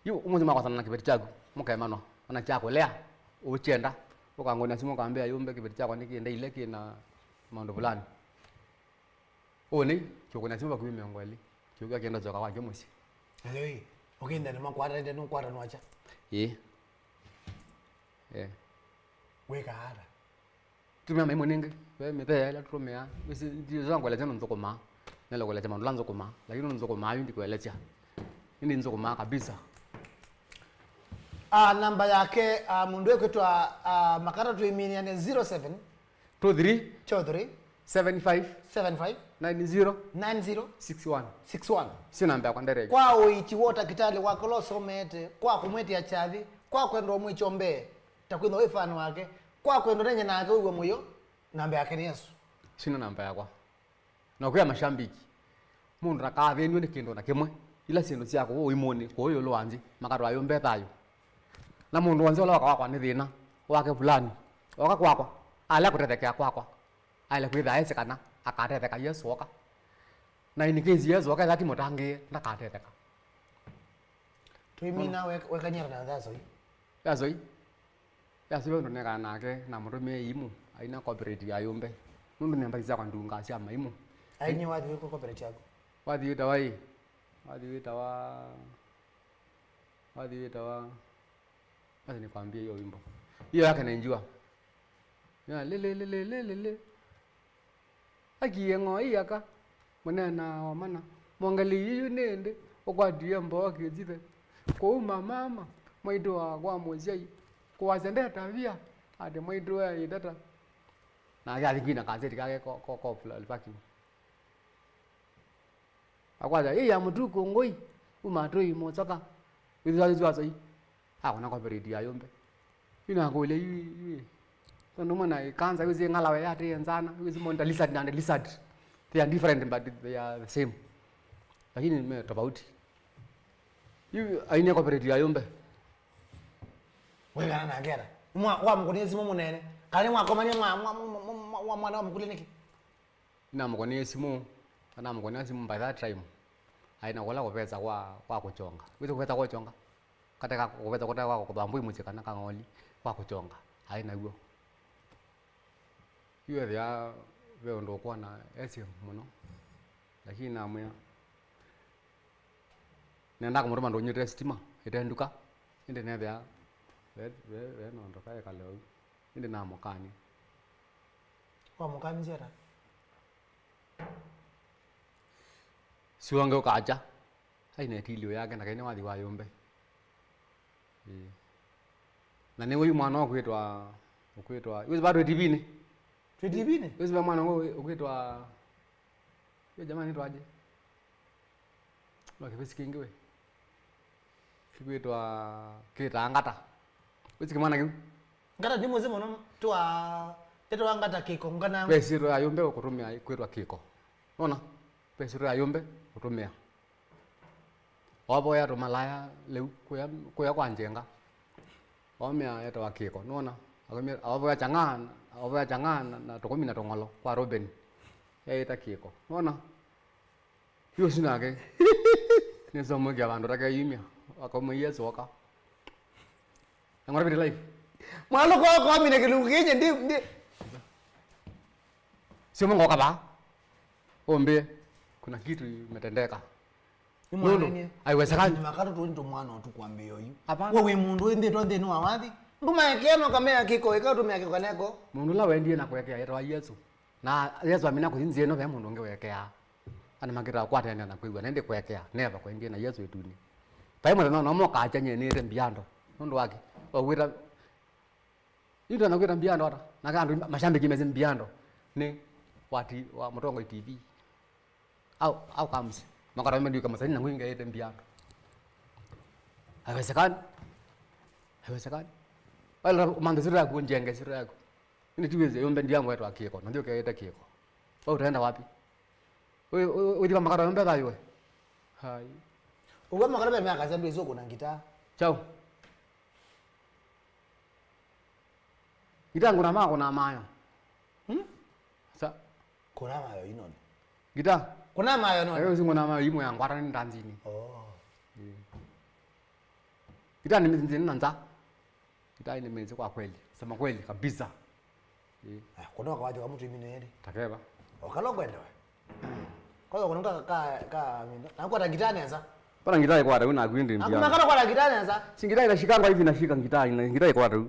yo umuzi mako sana na kibeti chako muka mano ana chako lea uchenda ukangona simu kaambia Yumbe kibeti chako nikienda ile kina mando fulani one chokona simu kwa miongoli choka kienda zoka kwa jomusi leo okenda ni makwara ndio kwara nwacha weka hada tumia mai munenge we mete la tumia bisi ndio zangu la jana nzokoma nalo kwa jamaa lanzo koma lakini nzokoma yundi kuelezea ndi nzokoma kabisa namba yake mundu wetu kwa Makato tuimini yani 07 23 75 90 61 si namba kwa nderege kwa uichi wota kitali wako loso mete kwa kumweti ya chavi kwa kwendo mwichombe takwino wefano wake kwa kwendo nenye nake uwe moyo namba yake ni Yesu sina namba yakwa na kwa mashambiki mundu nakathenio ni kindu na kimwe ila sindu ciako wo imoni ko yo lwanzi Makato ayo mbethayo na mundu wanze ola wakwa ni thina wake fulani waka kwakwa ala kutethekea kwakwa ala kwitha ese kana akatetheka Yesu waka na ini kezi Yesu waka thati mutangi ndakatetheka tuimina weka nyara na ndazo yazo ndo neka nake na murume imu aina cooperative ya Yumbe nundu namba za kwa ndunga cia maimu ainyi wadi wiko cooperative yako wadi witawa basi nikwambie hiyo wimbo hiyo yake nainjua ya le akiyengo iyaka mwana wa mana mwangali yu nende okwadia mbo akizive ko mama maido wa kwa mozai kwa zende tavia ade maido ya idata na ya lingina kazeti kake ko alpaki akwaza ya mutuko ngoi umatoi motsaka wizalizwa zai akona kwa beredi ya Yumbe ina ngole yi ndo mwana kanza yuzi ngalawe yate yenzana yuzi monda lizard and lizard they are different but they are the same lakini ni tofauti yu aina kwa beredi ya Yumbe wega na ngera wa mkonezi mumu nene kale mwa komanya mwa mwana wa mkuliniki ina mkonezi simu ana mkonezi simu by that time aina wala kupeza kwa kuchonga wizo kupeza kwa kuchonga kataka kupeza kwa kubambui muzika na kangoli kwa kuchonga aina hiyo hiyo ya veo ndo kwa na esi muno lakini namwe nenda kumuruma ndo nyire stima itenduka inde nebya we ndo kae kaleo inde na mokani kwa mokani jera siwange ukaja haina tilio yake na kaine wathi wa Yumbe na ni huyu mwana wako kwitwa yuzi bado TV-ni yuzi mwana wako kwitwa yo jamani ndo aje wakipesi kingiwe kikwitwa kita ngata uchi kimwana kiu ngata ndi muzimu no twa teto ngata kiko ngana pesiro ya Yumbe kutumia kwitwa kiko unaona pesiro ya Yumbe kutumia wapo ya malaya leu kuya kwa njenga omia yeto wa kiko unaona akomia wapo ya changana na tokomina tongolo kwa Robin yaita kiko unaona hiyo sina ke ni somo ya bandu raka yimia akoma yeso waka ngora bidi life mwalo kwa mine kilunginye ndi sio mungu kaba ombe kuna kitu imetendeka imwana haiwezekani Makato tu ndo mwana tu kwambia yoyu Hapana. wewe mundu ende twende no awathi nduma yakeno kamea kiko ikatumia kiko neko mundu la wendie na kuwekea yeto wa Yesu na Yesu amina kuzinzie no be mundu ngewekea ana magira kwa tena na kuigwa nende kuwekea never kwendie na Yesu etuni paimo no mo ka chanye ni Biado ndo wake wawira ndio na kwenda Biado ata na kandu mashambiki mezi Biado ni wati wa Mutongo TV au kamsi makara mimi kama sasa nangu ingeende Biado haiwezekani wala manda sura yako njenge sura yako ini tuweze Yumbe ndiangu wetu akiko ndio kaita kiko wewe utaenda wapi wewe ndiba makara Yumbe bayo wewe hai uwa Makato mimi akazambia hizo kuna gitaa chao gitaa nguna mako na mayo sa kuna mayo inoni gitaa kuna mayo no ayo zinguna mayo imo yangu hata ndanzini gitaa ni mzinzini nanza gitaa ni mezi kwa kweli sema kweli kabisa kuna kwa watu mtu mimi nende takeba wakalokwenda kwa kuna ka na kwa gitaa neza pana gitaa iko hata una kwindi Biado Makato kwa gitaa neza si gitaa inashikanga hivi nashika gitaa iko hata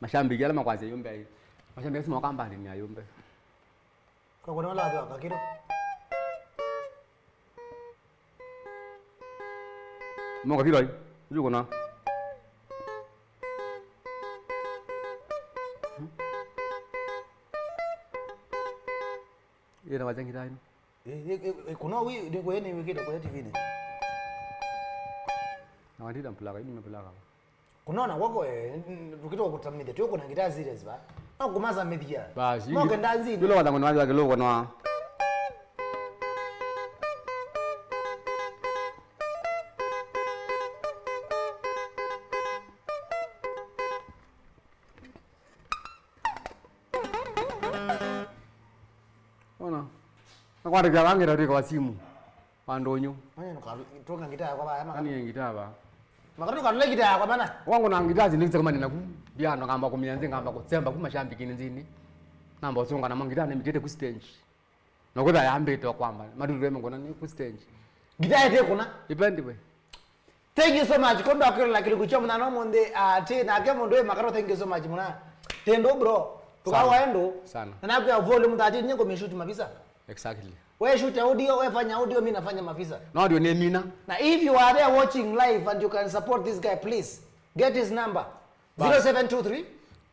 mashambiki yale makwaze Yumbe ayi mashambiki sima kamba ni ya Yumbe kwa kuna wala watu akakiro mo kapiro ayi uko na ina wajengi dai kuna wi ni kwa ni wiki kwa TV ni na wandida mpulaga ini mpulaga kunaona kwako tukitoka kutamida tu kuna gitaa zile ziba au kumaza media basi moga ndanzi bilo wada mwana wake lo kwa ona nakwata kyalangira rika wasimu pandonyo manya toka gitaa kwa baya kani ngita ba Makato kanule gitaa kwa bana wangu na ngitazi ndikise kama nina ku Biado ngamba kumianze ngamba kutsemba kumashambiki nzini namba usonga na mangita ne mitete ku stage nokuda yambe to kwamba maduru eme ngona ni ku stage gitaa yete kuna depend we thank you so much kondo akiro lakini kuchoma na monde ati na ke mondo Makato thank you so much muna tendo bro tukawaendo sana na kwa volume tati nyingo meshoot mabisa exactly wewe shoot audio wewe fanya audio mimi nafanya mafisa no audio ne mina now if you are there watching live and you can support this guy please get his number 0723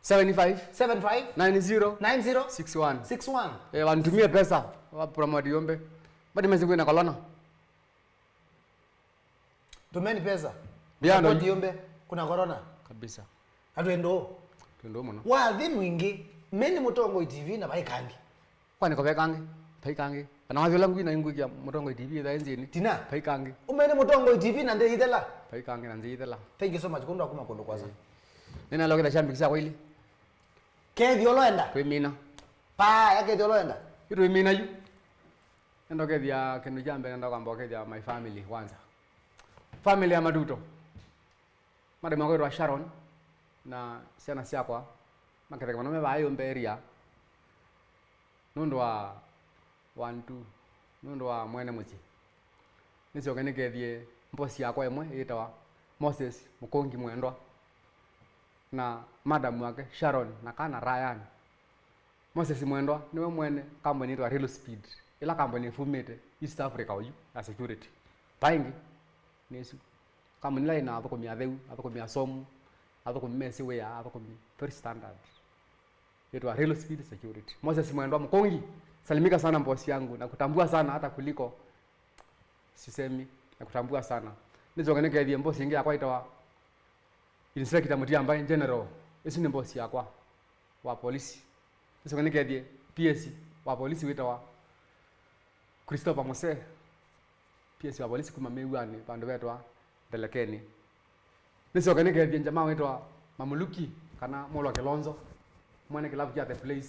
75 75 90 90 61 61 wanitumie pesa wa promote Yumbe bado mezi na kolona tumeni pesa Biado support Yumbe kuna corona kabisa atuendo tendo muno wathi mwingi meni Mutongo TV na baikangi kwani ko paikange ana wazo langu ina ingu ya Mutongo TV da enzini tina paikange umeni Mutongo TV na ndei idela paikange na nzidela thank you so much kondo akuma kondo kwaza nina lokeda shambiki sa kweli kethi oloenda kwe mina pa yake kethi oloenda itu mina yu ndo kedia kendo jambe ndo kwamba kedia my family kwanza family ya Maduto madam wangu wa Sharon na siana siakwa makete kama ba Yumbe area nundo wa 1 2 nundo wa mwene muchi nicio kene kethie mposi yakwa imwe itawa Moses Mukongi Mwendwa na madam wake Sharon na kana Ryan Moses Mwendwa niwe mwene company itawa Real Speed ila company ifumite East Africa uyu ya security paingi nesu company la ina abakomia theu abakomia somu abakomia mesi we abakomia very standard Itwa real speed security. Moses Mwendwa Mkongi. Salimika sana boss yangu na kutambua sana hata kuliko sisemi na kutambua sana. Nizoganeke thie boss ingi yakwa itwa Inspector Mutiamba in general. Isi ni boss yakwa wa polisi. Nizoganeke thie PS wa polisi witwa Christopher Mose. PS wa polisi kuma mewani bandu wetwa Delekeni. Nizoganeke thie jamaa witwa Mamuluki kana Molo Kelonzo. Mwana kilabu ya the place.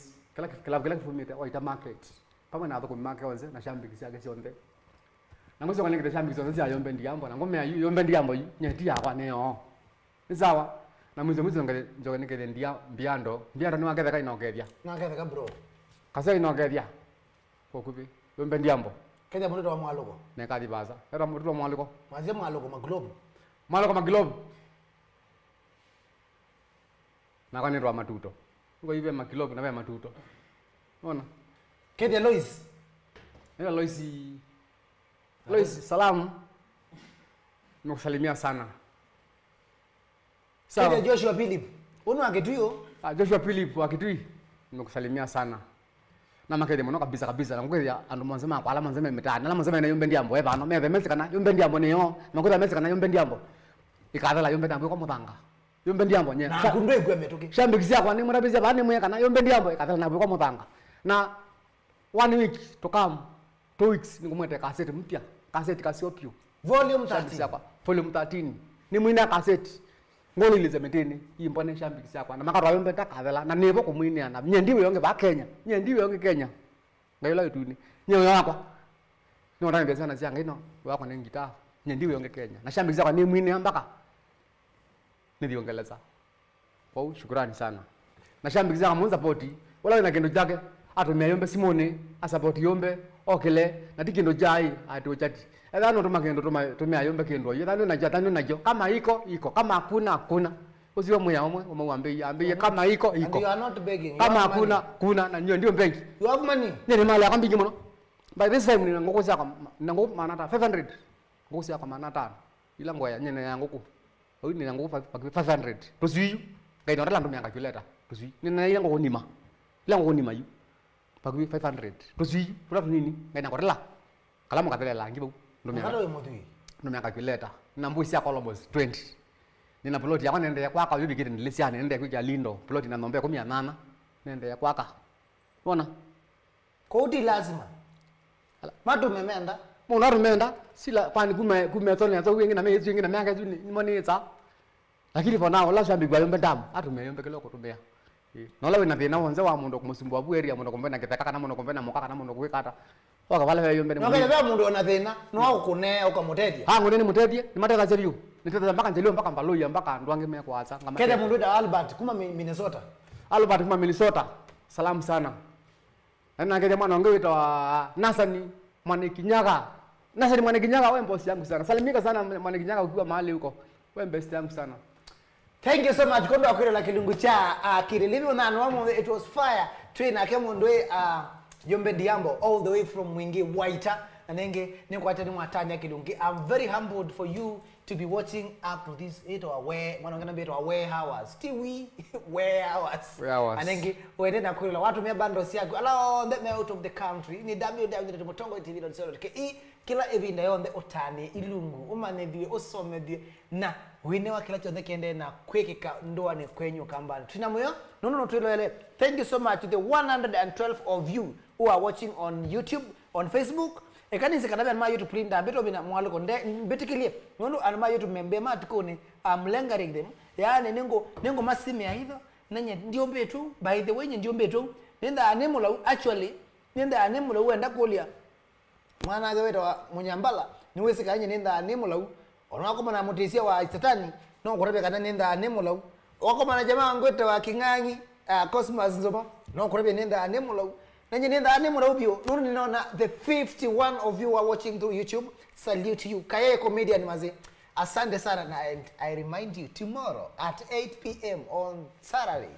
Kila kifumite oita market. Pama na thoko market onze na shambiki cia gecionde. Na ngozo kanenge shambiki zonze cia Yumbe ndiambo na ngome ya Yumbe ndiambo nyeti yakwa neyo. Ni sawa. Na mwizo njoganenge ndia Biado. Biado ni waketha kai nokethia. Naketha bro. Kasa inokethia. Kokubi Yumbe ndiambo. Kenya mundo wa mwaluko. Ne kadi baza. Era mundo wa mwaluko. Maze mwaluko ma globe. Mwaluko ma globe. Na kwani ndo matuto. Ngo ibe makilogo na be matuto. Unaona? Kenya Lois. Ndio Lois salamu. Nakusalimia sana. Sawa. Kenya Joshua Philip. Uno akituyo? Joshua Philip akitui. Nakusalimia sana. Na makede mono kabisa na ngwezi andu mwanzema kwa alama nzema imetana. Alama nzema na Yumbe ndiambo eba no mebe mesi kana Yumbe ndiambo neyo. Makuda mesi kana Yumbe ndiambo. Ikadala Yumbe ndiambo kwa mutanga. Yumbe ndiambo nye. Na kundwe gwe metuki. Shambikisia kwa ni murabizia bani mwe kana Yumbe ndiambo ikadala na kwa mutanga. Na 1 week to come 2 weeks nikumwete cassette mpya. Cassette Cassiopeia. Volume 13. Volume 13. Ni mwina cassette. Ngolo ile zemeteni imbone shambikisia kwa na Makato Yumbe takadala na nebo kumwinia na nyendiwe yonge ba Kenya. Nyendiwe yonge Kenya. Ngaila yutuni. Nyewe yakwa. Ni wana ngeza na zianga ino. Wako na ngita. Nyendiwe yonge Kenya. Na shambikisia kwa ni mwinia mpaka nidiongeleza. Kwa shukrani sana. Na shambikisia kama support wala na kendo chake atumia Yumbe Simone support Yumbe okele na tikindo jai atochati. Edano tumakendo tumia Yumbe kendo. Yedano na jatano najo kama iko kama hakuna. Usiwe mwe umwambie kama iko. And you are not begging. Kama hakuna na ndio benki. You have money. Nini mali akambigi muno. By this time nina ngokosia kwa nango manata 500. Ngokosia kwa manata. Ila ngoya nyene yangu ku. Oyi nina ngo 500. Tosui. Gaino rala ndo calculator. Tosui. Nina ila ngo nima. Ila ngo nima yu. Pakubi 500. Tosui. Tula nini? Gaina ko rala. Kala mo katelela ngibo. Ndo Makato yemotui. Ndo calculator. Nina mbuisi yako almost 20. Nina plot yako nende kwaka yubi kiti nilisiana nende kwa Lindo. Plot ina nombe 18. Nende kwaka. Unaona? Kodi lazima. Matu memenda. Mona rumenda sila pani kumetona zo wingi na mezi wingi na manga zuni moneza. Lakini for now la shambi gwa Yumbe ndam atume Yumbe kilo kutumia. Nola wina thina wonze wa mundu kumusumbua bweri ya mundu kombena kitaka kana mundu kombena mukaka na mundu kwikata. Waka vale Yumbe ni. Nokele ba mundu ona thina no ukune ukamutedia. Ha ngone ni mutedia ni mateka zeriu. Niteta mpaka njelio mpaka mbaloya mpaka ndwange me kwaza ngama. Kede mundu da Albert kuma Minnesota. Albert kuma Minnesota. Salamu sana. Na ngeke mwana wangu witwa Nasani Mwana Kinyaga. Nasani Mwana Kinyaga wewe boss yangu sana. Salimika sana Mwana Kinyaga ukiwa mahali huko. Wewe best yangu sana. Thank you so much kondo akwira kilungu cha Kililimbi na normal it was fire train akemondwe Yumbe ndiambo all the way from Mwingi Waita anenge nikwata ni mwatani kilungu. I'm very humbled for you to be watching up to this mwana ngana beto warehouse tiwi warehouse anenge wende na kwira watu me bandos yako allow them out of the country ni www.mutongotv.co.ke kila evinda yonde otane ilungu umanedhiwe osomedhiwe na winewa kila chonde kende na kwekeka ndoa ni kwenyu kambani tunamoyo no tuelele. Thank you so much to the 112 of you who are watching on YouTube, on Facebook. Ekanise kadabe ma YouTube linda beto bina mwaluko nde betikilie ngono anama YouTube membe matukone amlenga them yani nengo masime hivyo nanye ndio mbetu by the way ndio mbetu nenda anemula actually nenda anemula uenda kulia mwana ageweto munyambala niwese kanye nenda anemula onako mana mutisia wa satani no kurebe kana nenda anemula wako mana jamaa ngwete wa kingangi Cosmos nzomo no kurebe nenda anemula nanye nenda anemula ubio nuru ninaona the 51 of you are watching through YouTube. Salute to you Kaye comedian maze. Asante sana and I remind you tomorrow at 8 p.m. on Saturday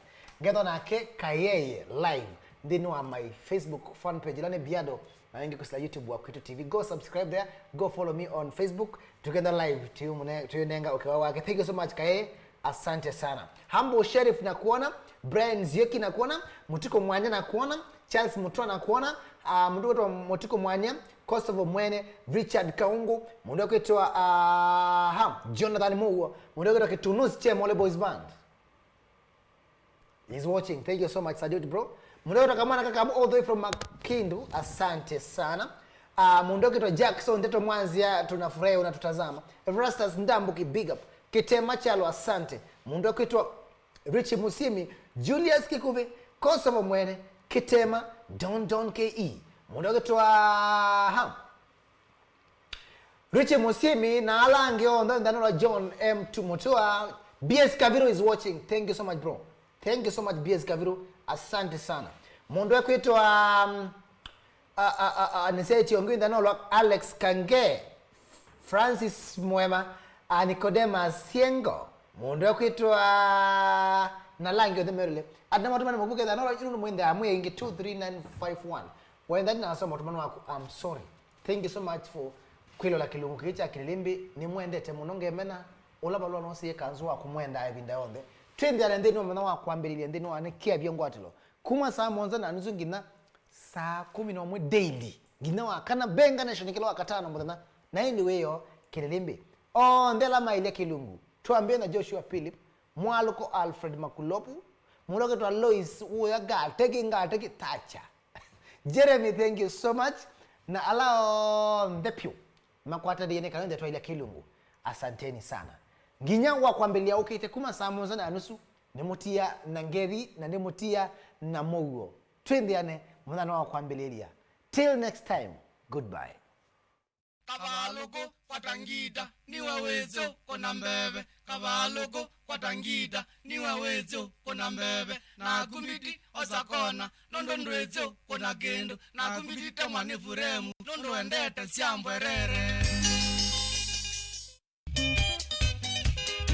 get on Kaye live then on my Facebook fan page lane Biado na ingi kusila YouTube wa Kwetu TV. Go subscribe there, go follow me on Facebook together live to nenga ukiwa wake. Thank you so much Kaye. asante sana. Hambo Sheriff na kuona, Brian Zioki na kuona, Mutiko Mwanya na kuona, Charles Mutua na kuona, mndugu Mutiko Mwanya, Kosovo Mwene, Richard Kaungu, mndugu wetu Jonathan Muwa, mndugu wetu Tunus Che Mole Boys Band. He's watching. Thank you so much, Salut bro. Mndugu wetu Kamana Kaka all the way from Makindu, asante sana. Mndugu wetu Jackson Teto Mwanzia, tunafurahi unatutazama. Everastus Ndambuki, big up. Kitema Chalo, asante. Mndugu wetu Richie Musimi, Julius Kikuve, Kosovo Mwene, Kitema, Don KE. Mndugu wetu Richie Musimi na Alange on the John M Tumutua. BS Kaviru is watching. Thank you so much bro. Thank you so much BS Kaviru. Asante sana. Mndugu wetu Aniseti Ongu ndanolo Alex Kange, Francis Mwema, Nicodemus Siengo, Mndugu wetu Nalange the Merle. Adama tumana mbuke ndanolo inu mwende amwe ingi 23951. Wenda na somo tumana wako, I'm sorry. Thank you so much for kwilo la Kilungu kicha Kililimbi ni mwende te munonge mena olabalwa no siye kanzwa kumwenda ebinda onde. Twendi ala ndeni mwana wa kwambirili ndeni wa nekia byongo atilo. Kuma saa monza na nzungina saa 11 daily. Gina wa kana benga na shonikelo wakatano mbona na hii ndiwe yo Kililimbi. Ndela maile Kilungu. Tuambie na Joshua Philip, Mwaluko Alfred Makulopu, Muloke to Lois Uyaga taking tacha. Jeremy, thank you so much. Na alao Ndepio. Makwata diene kalende to ile Kilungu. Asanteni sana. Ginya wa kwambelia ukite kuma saa monza na nusu nemutia na ngeri na nemutia na mogo. Twendiane mwana wa kwambelelia. Till next time, goodbye. Kabaloko kwatangida niwe wezo kona mbebe. Kabaloko kwatangida niwe wezo kona mbebe. Na kumbiti osakona nondo ndwezo kona gendo. Na kumbiti tamane furemu nondo endete siambwerere.